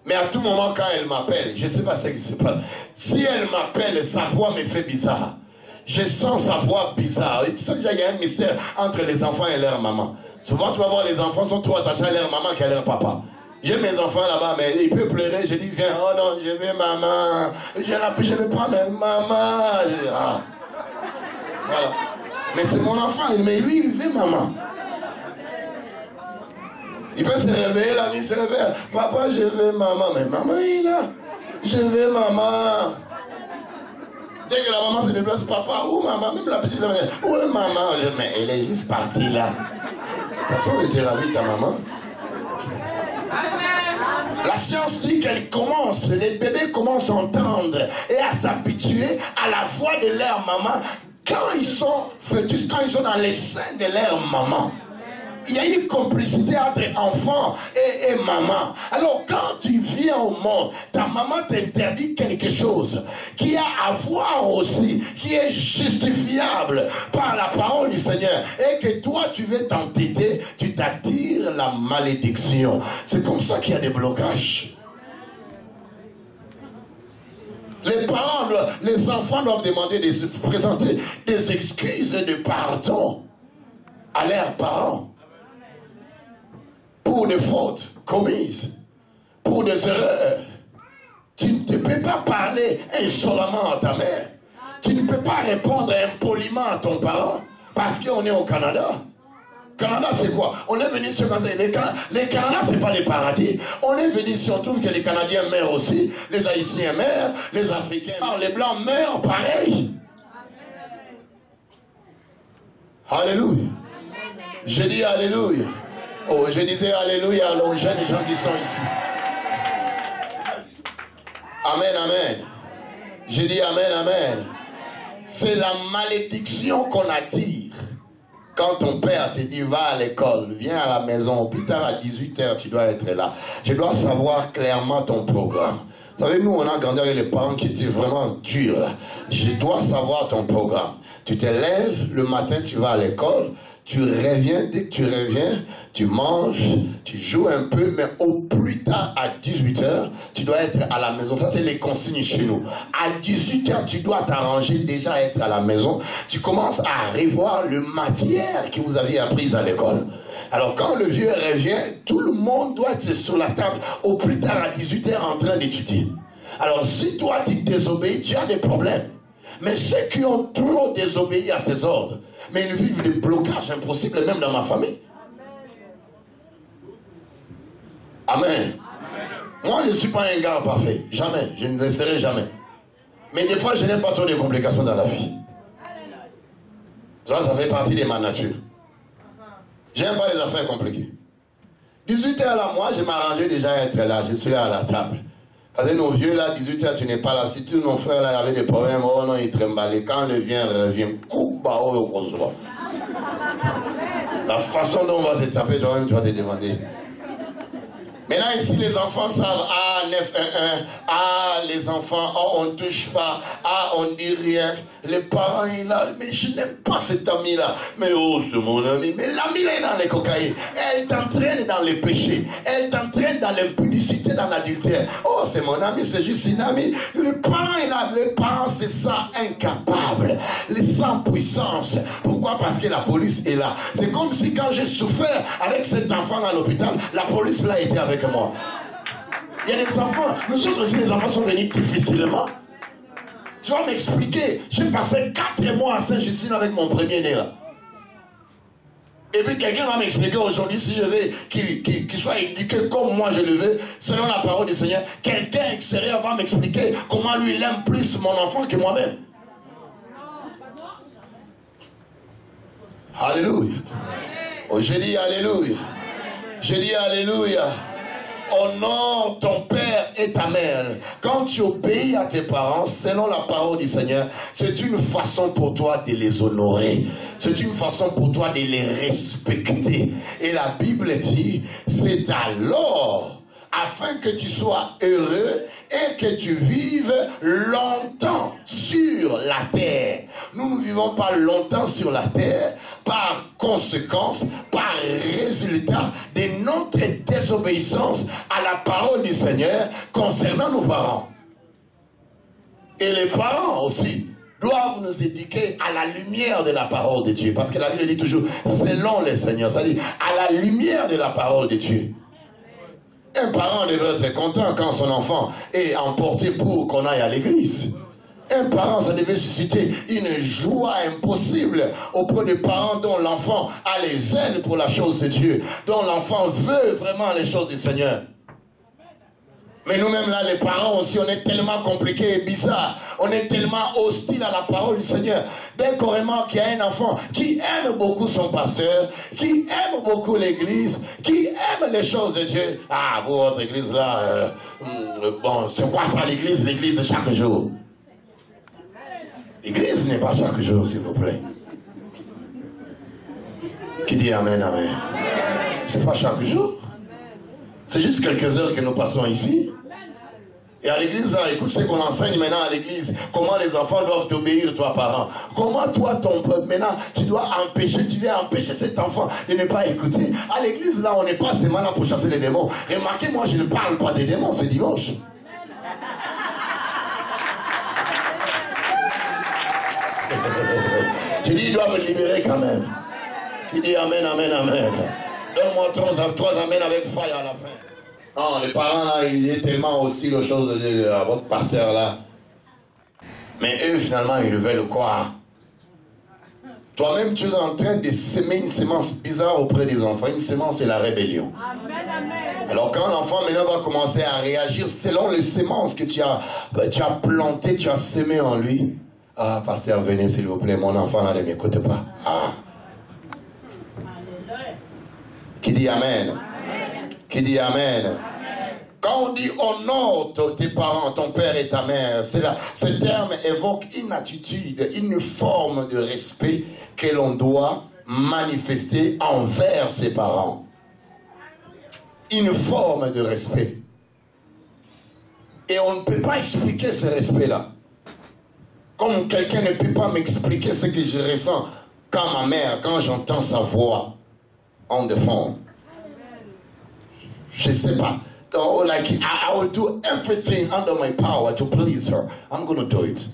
Mais à tout moment, quand elle m'appelle, je ne sais pas ce qui se passe. Si elle m'appelle, sa voix me fait bizarre. Je sens sa voix bizarre. Et tu sais déjà, il y a un mystère entre les enfants et leur maman. Souvent, tu vas voir, les enfants sont trop attachés à leur maman qu'à leur papa. J'ai mes enfants là-bas, mais il peut pleurer. Je dis, viens, oh non, je veux maman. Je ne prends même maman. Ah. Voilà. Mais c'est mon enfant, mais lui, il veut maman. Il peut se réveiller, la nuit se réveille. Papa, je veux maman. Mais maman est là. Je veux maman. Dès que la maman se déplace, papa, où maman? Même la petite, où est maman? Mais elle est juste partie là. Personne n'était là, ta maman. La science dit qu'elle commence, les bébés commencent à entendre et à s'habituer à la voix de leur maman quand ils sont fœtus, quand ils sont dans les seins de leur maman. Il y a une complicité entre enfant et maman. Alors quand tu viens au monde, ta maman t'interdit quelque chose qui a à voir aussi, qui est justifiable par la parole du Seigneur, et que toi tu veux t'entêter, tu t'attires la malédiction. C'est comme ça qu'il y a des blocages. Les parents, les enfants doivent demander de se présenter des excuses de pardon à leurs parents. Pour des fautes commises, pour des erreurs. Tu ne peux pas parler insolemment à ta mère. Tu ne peux pas répondre impoliment à ton parent parce qu'on est au Canada. Canada, c'est quoi? On est venu sur les Canada, c'est pas les paradis. On est venu ici, on trouve que les Canadiens meurent aussi, les Haïtiens meurent, les Africains meurent, les Blancs meurent pareil. Alléluia. Je dis Alléluia. Oh, je disais Alléluia aux jeunes gens qui sont ici. Amen, amen. Je dis Amen, amen. C'est la malédiction qu'on attire. Quand ton père te dit va à l'école, viens à la maison, plus tard à 18h, tu dois être là. Je dois savoir clairement ton programme. Vous savez, nous, on a grandi avec les parents qui étaient vraiment durs. Là. Je dois savoir ton programme. Tu te lèves, le matin, tu vas à l'école, tu reviens, dès que tu reviens, tu manges, tu joues un peu, mais au plus tard, à 18h, tu dois être à la maison. Ça, c'est les consignes chez nous. À 18h, tu dois t'arranger, déjà être à la maison. Tu commences à revoir le matière que vous aviez apprise à l'école. Alors, quand le vieux revient, tout le monde doit être sur la table, au plus tard, à 18h, en train d'étudier. Alors, si toi, tu désobéis, tu as des problèmes. Mais ceux qui ont trop désobéi à ces ordres, mais ils vivent des blocages impossibles, même dans ma famille. Amen. Amen. Moi, je ne suis pas un gars parfait. Jamais. Je ne le serai jamais. Mais des fois, je n'aime pas trop les complications dans la vie. Ça fait partie de ma nature. J'aime pas les affaires compliquées. 18h là, moi, je m'arrangeais déjà à être là. Je suis là à la table. Parce que nos vieux là, 18h, tu n'es pas là. Si tous nos frères là avaient des problèmes, oh non, ils tremblaient. Quand le vient, revient. La façon dont on va te taper, toi-même, tu vas te demander. Maintenant, ici, les enfants savent, ah, 911, ah, les enfants, oh, on ne touche pas, ah, on ne dit rien. Les parents, ils là, mais je n'aime pas cet ami-là. Mais oh, c'est mon ami. Mais l'ami-là est dans les cocaïnes. Elle t'entraîne dans les péchés. Elle t'entraîne dans l'impudicité, dans l'adultère. Oh, c'est mon ami, c'est juste une amie. Les parents, ils là, les parents, c'est ça, incapables. Les sans puissance. Pourquoi? Parce que la police est là. C'est comme si quand j'ai souffert avec cet enfant à l'hôpital, la police là était avec moi. Il y a des enfants, nous autres aussi, les enfants sont venus difficilement. Tu vas m'expliquer, j'ai passé 4 mois à Saint-Justine avec mon premier-né là. Et puis quelqu'un va m'expliquer aujourd'hui, si je veux qu'il soit éduqué comme moi je le veux, selon la parole du Seigneur, quelqu'un extérieur va m'expliquer comment lui il aime plus mon enfant que moi-même. Alléluia. Oh, je dis Alléluia. Je dis Alléluia. Honore ton père et ta mère. Quand tu obéis à tes parents, selon la parole du Seigneur, c'est une façon pour toi de les honorer. C'est une façon pour toi de les respecter. Et la Bible dit, c'est alors, afin que tu sois heureux et que tu vives longtemps sur la terre. Nous ne vivons pas longtemps sur la terre par conséquence, par résultat de notre désobéissance à la parole du Seigneur concernant nos parents. Et les parents aussi doivent nous éduquer à la lumière de la parole de Dieu. Parce que la Bible dit toujours, selon le Seigneur, c'est-à-dire à la lumière de la parole de Dieu. Un parent devrait être content quand son enfant est emporté pour qu'on aille à l'église. Un parent, ça devait susciter une joie impossible auprès des parents dont l'enfant a les ailes pour la chose de Dieu, dont l'enfant veut vraiment les choses du Seigneur. Mais nous-mêmes là, les parents aussi, on est tellement compliqués et bizarres. On est tellement hostiles à la parole du Seigneur. Dès qu'on remarque qu'il y a un enfant qui aime beaucoup son pasteur, qui aime beaucoup l'église, qui aime les choses de Dieu. Ah, vous, votre église là, bon, c'est quoi ça l'église? L'église, c'est chaque jour. L'église n'est pas chaque jour, s'il vous plaît. Qui dit amen, amen? C'est pas chaque jour. C'est juste quelques heures que nous passons ici. Et à l'église, là, écoute ce qu'on enseigne maintenant à l'église. Comment les enfants doivent t'obéir, toi, parent. Comment toi, ton peuple, maintenant, tu dois empêcher, tu viens empêcher cet enfant de ne pas écouter. À l'église, là, on n'est pas seulement là pour chasser les démons. Remarquez, moi, je ne parle pas des démons, c'est dimanche. Je dis, il doit me libérer quand même. Qui dit amen, amen, amen. Donne-moi trois amens avec faille à la fin. Non, les parents là, il est tellement hostile aux choses de votre pasteur là. Mais eux, finalement, ils veulent quoi? Toi-même, tu es en train de semer une semence bizarre auprès des enfants. Une semence, c'est la rébellion. Amen, amen. Alors quand l'enfant maintenant va commencer à réagir selon les semences que tu as plantées, tu as semées en lui. Ah, pasteur, venez s'il vous plaît, mon enfant là ne m'écoute pas. Ah. Qui dit amen? Qui dit amen? Quand on dit honore tes parents, ton père et ta mère, ce terme évoque une attitude, une forme de respect que l'on doit manifester envers ses parents. Une forme de respect. Et on ne peut pas expliquer ce respect-là. Comme quelqu'un ne peut pas m'expliquer ce que je ressens quand ma mère, quand j'entends sa voix en défend. Je ne sais pas. Oh, like I will do everything under my power to please her. I'm going to do it.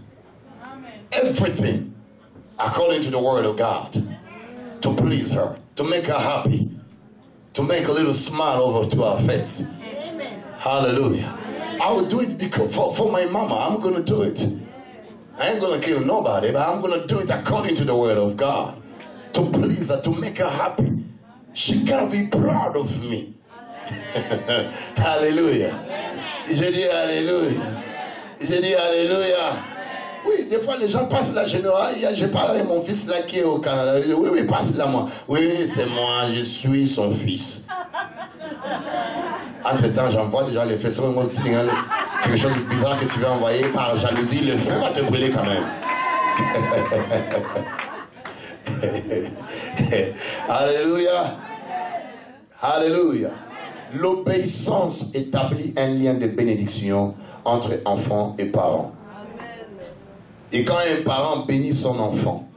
Amen. Everything according to the word of God to please her, to make her happy, to make a little smile over to her face. Amen. Hallelujah. Amen. I will do it because for my mama. I'm going to do it. I ain't going to kill nobody, but I'm going to do it according to the word of God to please her, to make her happy. She got to be proud of me. Alléluia. Je dis Alléluia. Je dis Alléluia. Oui, des fois les gens passent là chez nous. Je parle avec mon fils là qui est au Canada. Oui, oui, passe là moi. Oui, c'est moi, je suis son fils. Entre-temps, j'envoie déjà les faisceaux. Quelque chose de bizarre que tu veux envoyer par jalousie, le feu va te brûler quand même. Alléluia. Alléluia. L'obéissance établit un lien de bénédiction entre enfants et parents. Et quand un parent bénit son enfant,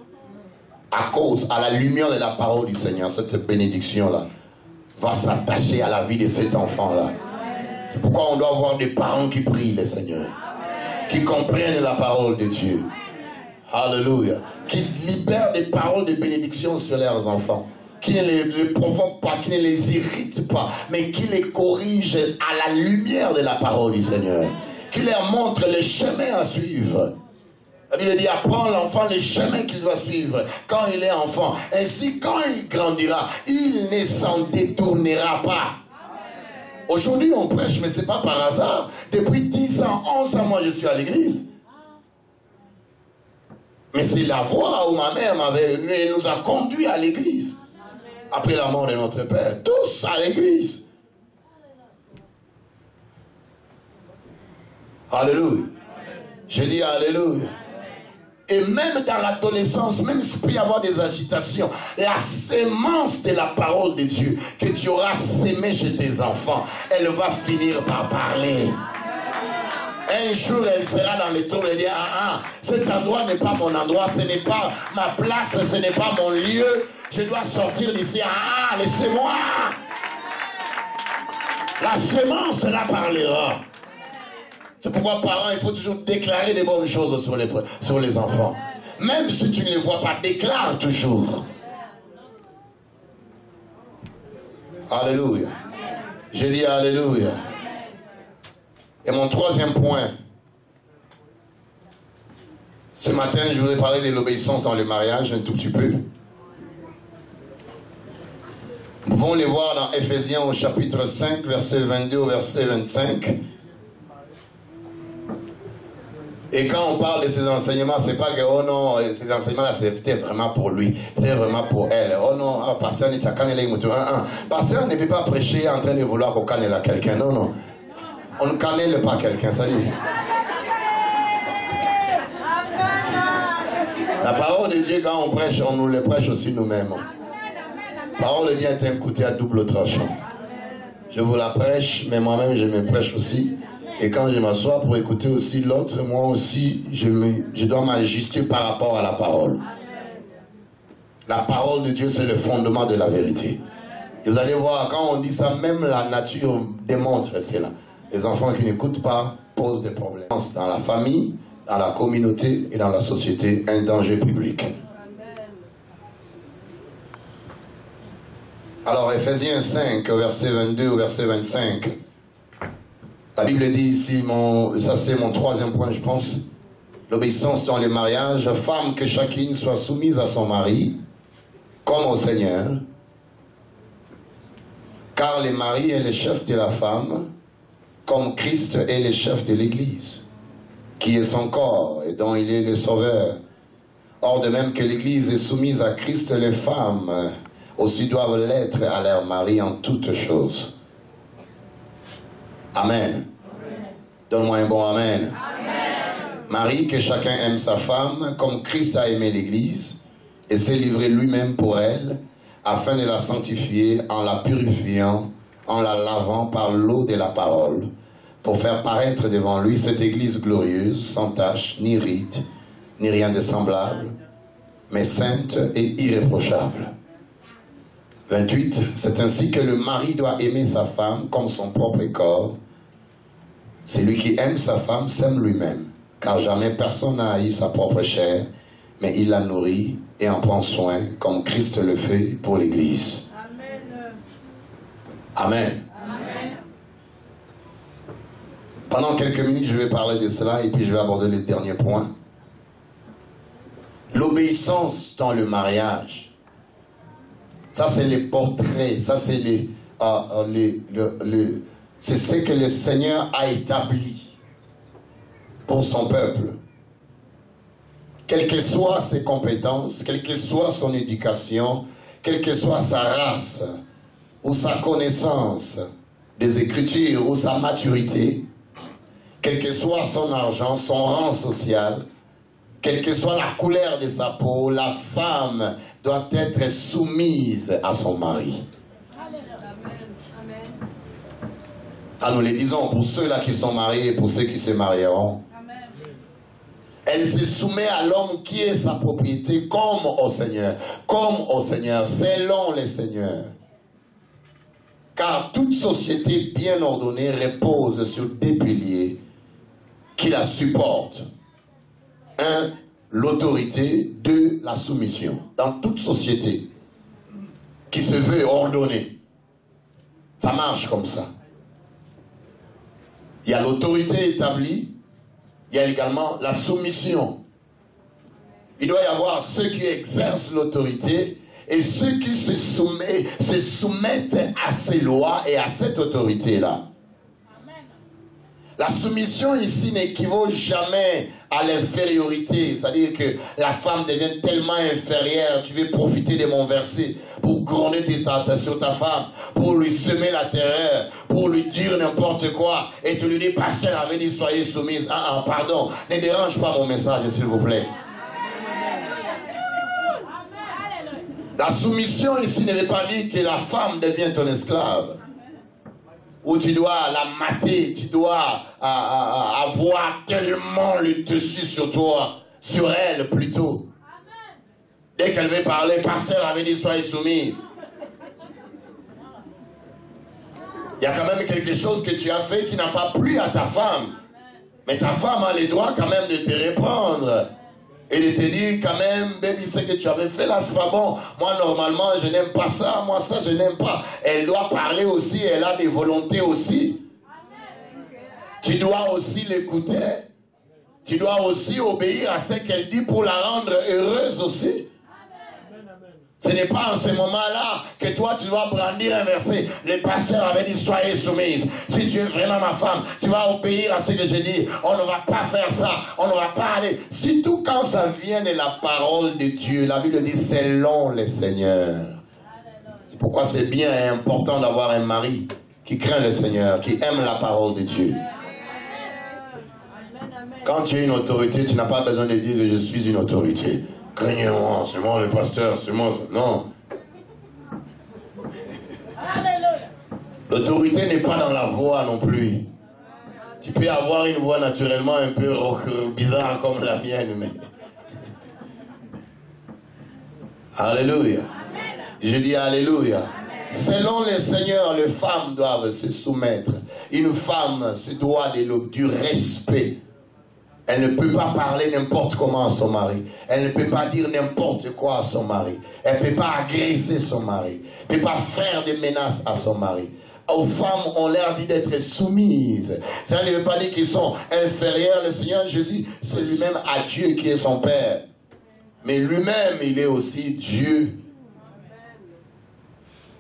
à la lumière de la parole du Seigneur, cette bénédiction-là va s'attacher à la vie de cet enfant-là. C'est pourquoi on doit avoir des parents qui prient le Seigneur, qui comprennent la parole de Dieu. Alléluia. Qui libèrent des paroles de bénédiction sur leurs enfants. Qui ne les provoque pas, qui ne les irrite pas, mais qui les corrige à la lumière de la parole du Seigneur. Qui leur montre le chemin à suivre. La Bible dit, apprends l'enfant le chemin qu'il doit suivre quand il est enfant. Ainsi, quand il grandira, il ne s'en détournera pas. Aujourd'hui, on prêche, mais ce n'est pas par hasard. Depuis 10 ans, 11 ans, moi, je suis à l'église. Mais c'est la voie où ma mère nous a conduits à l'église. Après la mort de notre Père, tous à l'église. Alléluia. Je dis Alléluia. Et même dans l'adolescence, même s'il peut y avoir des agitations, la sémence de la parole de Dieu que tu auras sémée chez tes enfants, elle va finir par parler. Un jour, elle sera dans les tours et dire, cet endroit n'est pas mon endroit, ce n'est pas ma place, ce n'est pas mon lieu. Je dois sortir d'ici. Laissez-moi. La semence, là, parlera. C'est pourquoi, parents, il faut toujours déclarer des bonnes choses sur les enfants. Même si tu ne les vois pas, déclare toujours. Alléluia. Je dis Alléluia. Et mon troisième point, Ce matin, je voudrais parler de l'obéissance dans le mariage un tout petit peu. Nous pouvons les voir dans Éphésiens au chapitre 5, verset 22 au verset 25. Et quand on parle de ces enseignements, c'est pas que, oh non, ces enseignements-là, c'était vraiment pour lui, c'était vraiment pour elle. Oh non, pasteur, pasteur ne peut pas prêcher en train de vouloir qu'on cannelle à quelqu'un. Non, non. On ne cannelle pas quelqu'un, ça dit. La parole de Dieu, quand on prêche, on nous le prêche aussi nous-mêmes. La parole de Dieu est un couteau à double tranchant. Je vous la prêche, mais moi-même, je me prêche aussi. Et quand je m'assois pour écouter aussi l'autre, moi aussi, je dois m'ajuster par rapport à la parole. La parole de Dieu, c'est le fondement de la vérité. Et vous allez voir, quand on dit ça, même la nature démontre cela. Les enfants qui n'écoutent pas posent des problèmes. Dans la famille, dans la communauté et dans la société, un danger public. Alors, Éphésiens 5, verset 22 au verset 25. La Bible dit ici, ça c'est mon troisième point, je pense. L'obéissance dans les mariages. Femme, que chacune soit soumise à son mari, comme au Seigneur. Car le mari est le chef de la femme, comme Christ est le chef de l'Église, qui est son corps et dont il est le sauveur. Or, de même que l'Église est soumise à Christ, les femmes aussi doivent l'être à leur mari en toutes choses. Amen. Donne-moi un bon amen. Amen. Marie, que chacun aime sa femme, comme Christ a aimé l'Église, et s'est livré lui-même pour elle, afin de la sanctifier en la purifiant, en la lavant par l'eau de la parole, pour faire paraître devant lui cette Église glorieuse, sans tache, ni ride, ni rien de semblable, mais sainte et irréprochable. 28. C'est ainsi que le mari doit aimer sa femme comme son propre corps. Celui qui aime sa femme s'aime lui-même, car jamais personne n'a haï sa propre chair, mais il la nourrit et en prend soin, comme Christ le fait pour l'Église. Amen. Amen. Amen. Pendant quelques minutes, je vais parler de cela et puis je vais aborder le dernier point. L'obéissance dans le mariage. Ça, c'est les portraits, ça, c'est c'est ce que le Seigneur a établi pour son peuple. Quelles que soient ses compétences, quelle que soit son éducation, quelle que soit sa race, ou sa connaissance des Écritures, ou sa maturité, quel que soit son argent, son rang social, quelle que soit la couleur de sa peau, la femme doit être soumise à son mari. Ah, nous les disons pour ceux-là qui sont mariés et pour ceux qui se marieront. Elle se soumet à l'homme qui est sa propriété comme au Seigneur, selon le Seigneur. Car toute société bien ordonnée repose sur deux piliers qui la supportent. 1, l'autorité. 2, la soumission. Dans toute société qui se veut ordonnée, ça marche comme ça. Il y a l'autorité établie, il y a également la soumission. Il doit y avoir ceux qui exercent l'autorité et ceux qui se soumettent à ces lois et à cette autorité-là. La soumission ici n'équivaut jamais à l'infériorité, c'est-à-dire que la femme devient tellement inférieure, tu veux profiter de mon verset pour gronder sur ta femme, pour lui semer la terreur, pour lui dire n'importe quoi, et tu lui dis, pasteur avait dit soyez soumise. Pardon, ne dérange pas mon message s'il vous plaît. La soumission ici ne veut pas dire que la femme devient ton esclave. Où tu dois la mater, tu dois avoir tellement le dessus sur toi, sur elle plutôt. Dès qu'elle veut parler, pasteur avait dit soyez soumise. Il y a quand même quelque chose que tu as fait qui n'a pas plu à ta femme. Mais ta femme a le droit quand même de te répondre. Et de te dire quand même, baby, ce que tu avais fait là, c'est pas bon. Moi, normalement, je n'aime pas ça. Moi, ça, je n'aime pas. Elle doit parler aussi. Elle a des volontés aussi. Tu dois aussi l'écouter. tu dois aussi obéir à ce qu'elle dit pour la rendre heureuse aussi. Ce n'est pas en ce moment-là que toi tu dois brandir un verset. Le pasteur avait dit soyez soumise. Si tu es vraiment ma femme, tu vas obéir à ce que je dis. On ne va pas faire ça. On ne va pas aller. Surtout quand ça vient de la parole de Dieu. La Bible dit selon le Seigneur. C'est pourquoi c'est bien et important d'avoir un mari qui craint le Seigneur, qui aime la parole de Dieu. Quand tu es une autorité, tu n'as pas besoin de dire que je suis une autorité. Craignez-moi, c'est moi le pasteur, c'est moi ça. Non. L'autorité n'est pas dans la voix non plus. Tu peux avoir une voix naturellement un peu bizarre comme la mienne, mais... Alléluia. Je dis Alléluia. Selon le Seigneur, les femmes doivent se soumettre. Une femme se doit du respect. Elle ne peut pas parler n'importe comment à son mari. Elle ne peut pas dire n'importe quoi à son mari. Elle ne peut pas agresser son mari. Elle ne peut pas faire des menaces à son mari. Aux femmes, on leur dit d'être soumises. Ça ne veut pas dire qu'ils sont inférieurs. Le Seigneur Jésus, c'est lui-même à Dieu qui est son Père. Mais lui-même, il est aussi Dieu.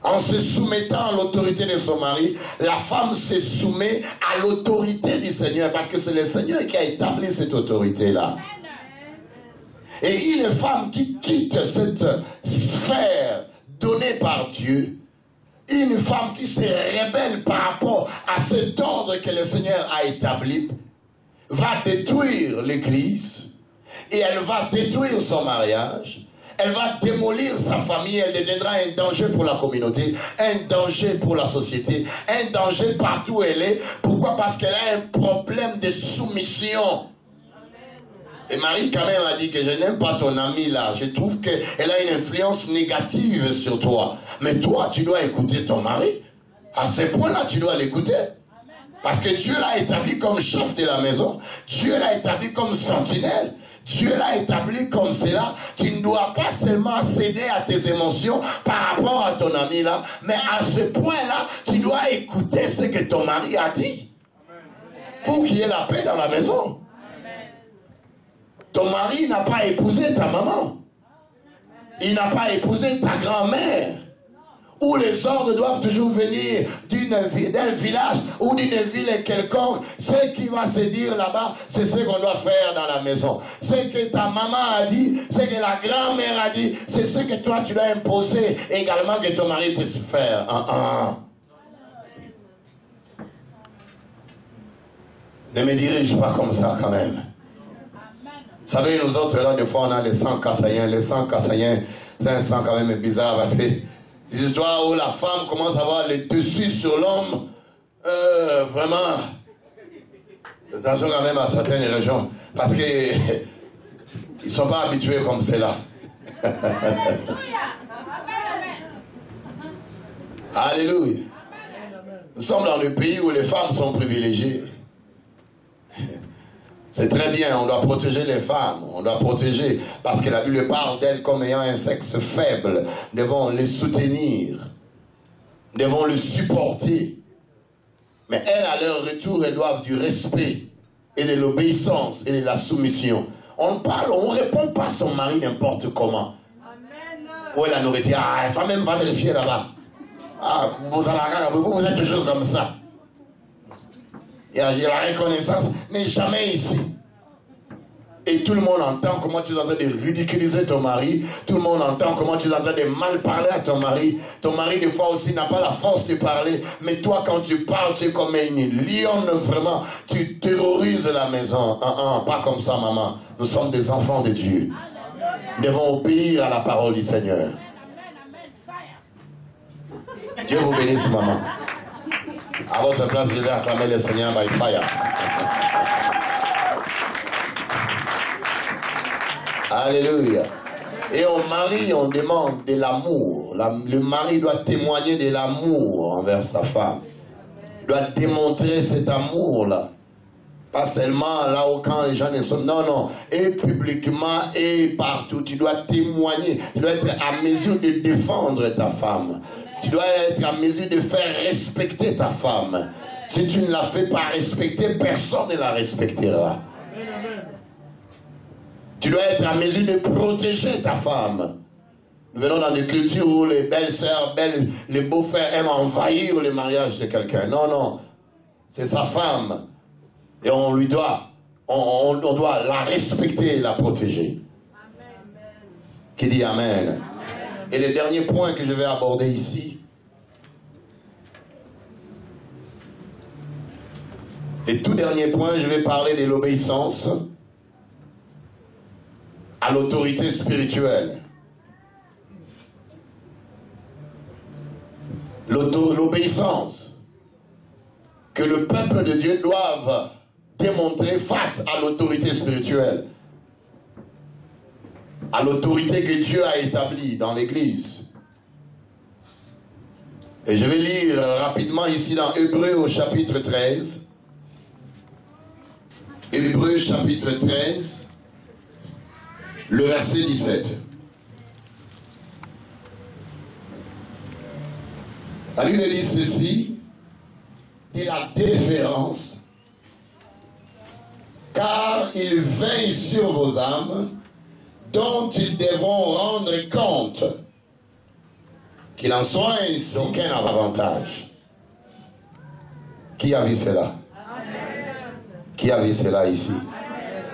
En se soumettant à l'autorité de son mari, la femme se soumet à l'autorité du Seigneur, parce que c'est le Seigneur qui a établi cette autorité-là. Et une femme qui quitte cette sphère donnée par Dieu, une femme qui se rebelle par rapport à cet ordre que le Seigneur a établi, va détruire l'Église, et elle va détruire son mariage. Elle va démolir sa famille, elle deviendra un danger pour la communauté, un danger pour la société, un danger partout où elle est. Pourquoi? Parce qu'elle a un problème de soumission. Et Marie quand même a dit que je n'aime pas ton amie là, je trouve qu'elle a une influence négative sur toi. Mais toi, tu dois écouter ton mari. À ce point-là, tu dois l'écouter. Parce que Dieu l'a établi comme chef de la maison. Dieu l'a établi comme sentinelle. Dieu l'a établi comme cela. Tu ne dois pas seulement céder à tes émotions par rapport à ton ami là, mais à ce point-là, tu dois écouter ce que ton mari a dit pour qu'il y ait la paix dans la maison. Ton mari n'a pas épousé ta maman. Il n'a pas épousé ta grand-mère. Où les ordres doivent toujours venir d'un village ou d'une ville quelconque. Ce qui va se dire là-bas, c'est ce qu'on doit faire dans la maison. Ce que ta maman a dit, ce que la grand-mère a dit, c'est ce que toi tu dois imposer également que ton mari puisse faire. Ne me dirige pas comme ça quand même. Vous savez, nous autres là, des fois on a les sangs kassaïens. Les sangs kassaïens, c'est un sang quand même bizarre parce que des histoires où la femme commence à avoir le dessus sur l'homme, vraiment, attention quand même à certaines régions, parce qu'ils ne sont pas habitués comme cela. Alléluia. Nous sommes dans le pays où les femmes sont privilégiées. C'est très bien, on doit protéger les femmes, on doit protéger, parce que la Bible parle d'elles comme ayant un sexe faible. Nous devons les soutenir, nous devons les supporter. Mais elles, à leur retour, elles doivent du respect et de l'obéissance et de la soumission. On ne répond pas à son mari n'importe comment. Amen. Où est la nourriture? Ah, elle va même pas vérifier là-bas. Ah, vous êtes toujours comme ça. Et la reconnaissance n'est jamais ici. Et tout le monde entend comment tu es en train de ridiculiser ton mari. Tout le monde entend comment tu es en train de mal parler à ton mari. Ton mari, des fois aussi, n'a pas la force de parler. Mais toi, quand tu parles, tu es comme une lionne, vraiment. Tu terrorises la maison. Pas comme ça, maman. Nous sommes des enfants de Dieu. Nous devons obéir à la parole du Seigneur. Dieu vous bénisse, maman. À votre place, je vais acclamer le Seigneur by fire. Alléluia. Et au mari, on demande de l'amour. Le mari doit témoigner de l'amour envers sa femme. Il doit démontrer cet amour-là. Pas seulement là où quand les gens ne sont... Non, non. Et publiquement et partout. Tu dois témoigner. Tu dois être à mesure de défendre ta femme. Tu dois être en mesure de faire respecter ta femme. Si tu ne la fais pas respecter, personne ne la respectera. Tu dois être en mesure de protéger ta femme. Nous venons dans des cultures où les belles sœurs, les beaux-frères aiment envahir le mariage de quelqu'un. Non, non. C'est sa femme. Et on lui doit, on doit la respecter et la protéger. Amen. Qui dit Amen. Amen. Et le dernier point que je vais aborder ici, le tout dernier point, je vais parler de l'obéissance à l'autorité spirituelle. L'obéissance que le peuple de Dieu doit démontrer face à l'autorité spirituelle, à l'autorité que Dieu a établie dans l'Église. Et je vais lire rapidement ici dans Hébreux au chapitre 13. Hébreux chapitre 13, le verset 17. La Bible dit ceci, dit la déférence, car il veille sur vos âmes, dont ils devront rendre compte, qu'il en soit ainsi aucun avantage. Qui a vu cela? Amen. Qui a vu cela ici? Amen.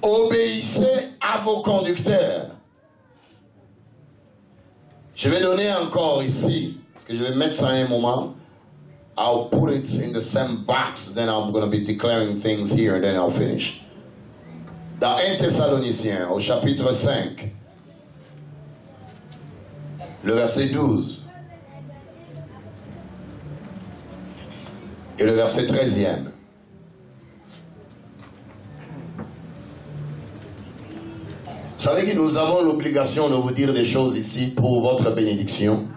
Obéissez à vos conducteurs. Je vais donner encore ici, parce que je vais mettre ça à un moment. I'll put it in the same box, then I'm going to be declaring things here, and then I'll finish. Dans 1 Thessaloniciens, au chapitre 5, le verset 12, et le verset 13e. Vous savez que nous avons l'obligation de vous dire des choses ici pour votre bénédiction.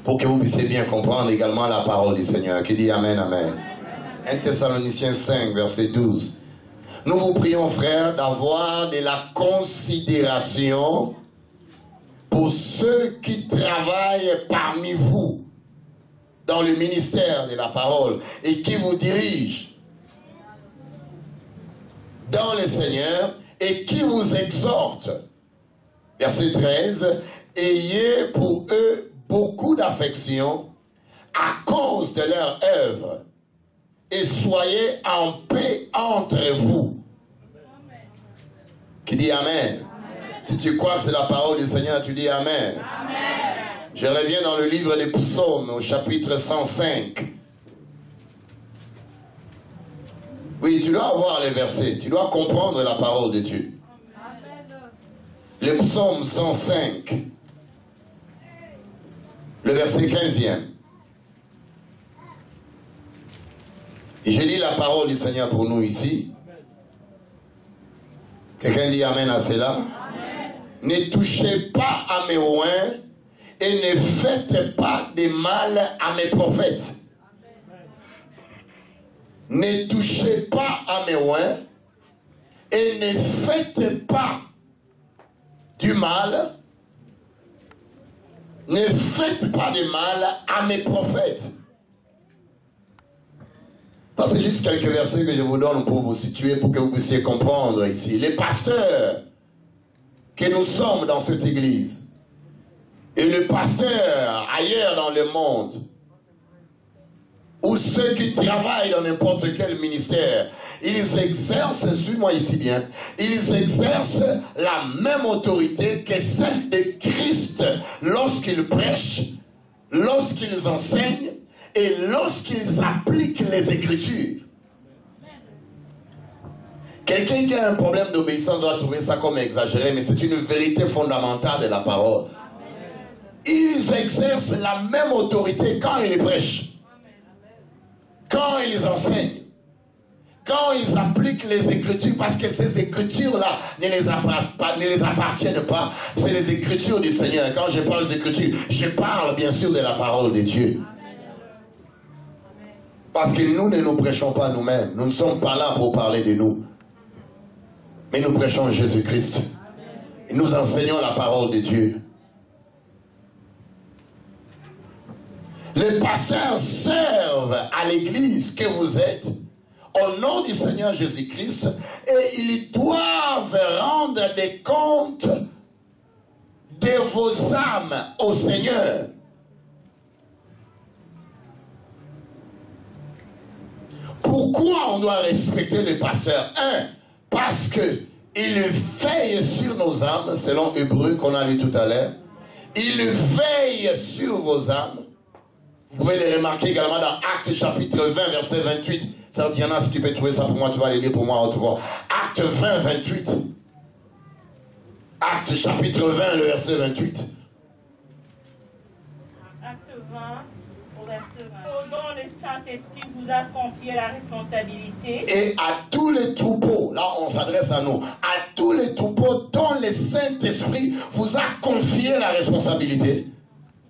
Pour que vous puissiez bien comprendre également la parole du Seigneur qui dit Amen, Amen. 1 Thessaloniciens 5, verset 12. Nous vous prions, frères, d'avoir de la considération pour ceux qui travaillent parmi vous dans le ministère de la parole et qui vous dirigent dans le Seigneur et qui vous exhortent. Verset 13. Ayez pour eux beaucoup d'affection à cause de leur œuvre et soyez en paix entre vous. Amen. Qui dit Amen. Amen. Si tu crois que c'est la parole du Seigneur, tu dis Amen. Amen. Je reviens dans le livre des Psaumes au chapitre 105. Oui, tu dois avoir les versets, tu dois comprendre la parole de Dieu. Amen. Le Psaume 105, le verset 15e. Et je lis la parole du Seigneur pour nous ici. Quelqu'un dit Amen à cela? Amen. Ne touchez pas à mes oins et ne faites pas de mal à mes prophètes. Ne touchez pas à mes oins et ne faites pas du mal. Ne faites pas de mal à mes prophètes. Ça, c'est juste quelques versets que je vous donne pour vous situer, pour que vous puissiez comprendre ici. Les pasteurs que nous sommes dans cette église et les pasteurs ailleurs dans le monde, ou ceux qui travaillent dans n'importe quel ministère, ils exercent, suis-moi ici bien, ils exercent la même autorité que celle de Christ lorsqu'ils prêchent, lorsqu'ils enseignent et lorsqu'ils appliquent les Écritures. Quelqu'un qui a un problème d'obéissance doit trouver ça comme exagéré, mais c'est une vérité fondamentale de la parole. Ils exercent la même autorité quand ils prêchent, quand ils enseignent, quand ils appliquent les Écritures, parce que ces Écritures-là ne les appartiennent pas. C'est les Écritures du Seigneur. Quand je parle des Écritures, je parle bien sûr de la parole de Dieu. Parce que nous ne nous prêchons pas nous-mêmes. Nous ne sommes pas là pour parler de nous. Mais nous prêchons Jésus-Christ. Et nous enseignons la parole de Dieu. Les pasteurs servent à l'église que vous êtes au nom du Seigneur Jésus-Christ, et ils doivent rendre des comptes de vos âmes au Seigneur. Pourquoi on doit respecter le pasteur? Parce que il veille sur nos âmes, selon Hébreu qu'on a lu tout à l'heure. Il veille sur vos âmes. Vous pouvez le remarquer également dans Actes chapitre 20, verset 28. Ça, Diana, si tu peux trouver ça pour moi, tu vas aller lire pour moi à haute voix. Actes 20, 28. Actes chapitre 20, le verset 28. Acte 20, au verset 20. Dont le Saint-Esprit vous a confié la responsabilité. Et à tous les troupeaux, là on s'adresse à nous, à tous les troupeaux dont le Saint-Esprit vous a confié la responsabilité.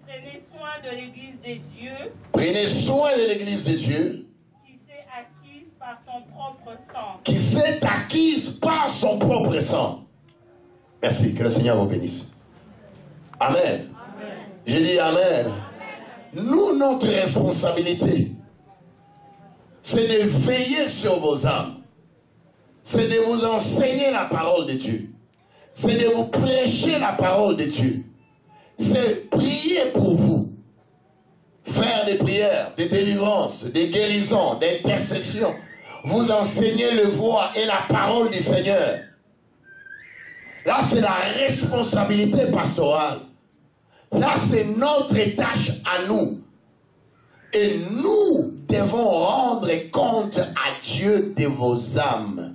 Prenez soin de l'Église de Dieu. Prenez soin de l'Église de Dieu. Qui s'est acquise par son propre sang. Qui s'est acquise par son propre sang. Merci, que le Seigneur vous bénisse. Amen. Amen. J'ai dit Amen. Amen. Nous, notre responsabilité, c'est de veiller sur vos âmes. C'est de vous enseigner la parole de Dieu. C'est de vous prêcher la parole de Dieu. C'est prier pour vous. Faire des prières, des délivrances, des guérisons, des intercessions. Vous enseigner le voix et la parole du Seigneur. Là, c'est la responsabilité pastorale. Là, c'est notre tâche à nous. Et nous devons rendre compte à Dieu de vos âmes.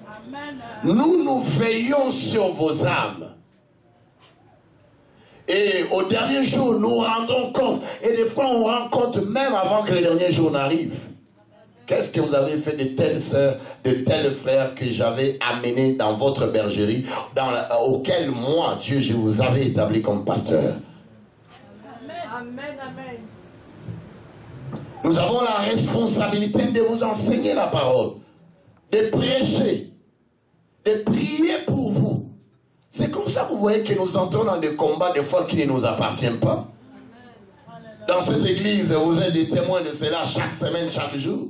Amen. Nous veillons sur vos âmes. Et au dernier jour, nous rendons compte. Et des fois, on rend compte même avant que le dernier jour n'arrive. Qu'est-ce que vous avez fait de telles sœurs, de tels frères que j'avais amenés dans votre bergerie, auquel moi, Dieu, je vous avais établi comme pasteur. Amen, amen. Nous avons la responsabilité de vous enseigner la parole, de prêcher, de prier pour vous. C'est comme ça que vous voyez que nous entrons dans des combats des fois qui ne nous appartiennent pas. Dans cette église, vous êtes des témoins de cela chaque semaine, chaque jour.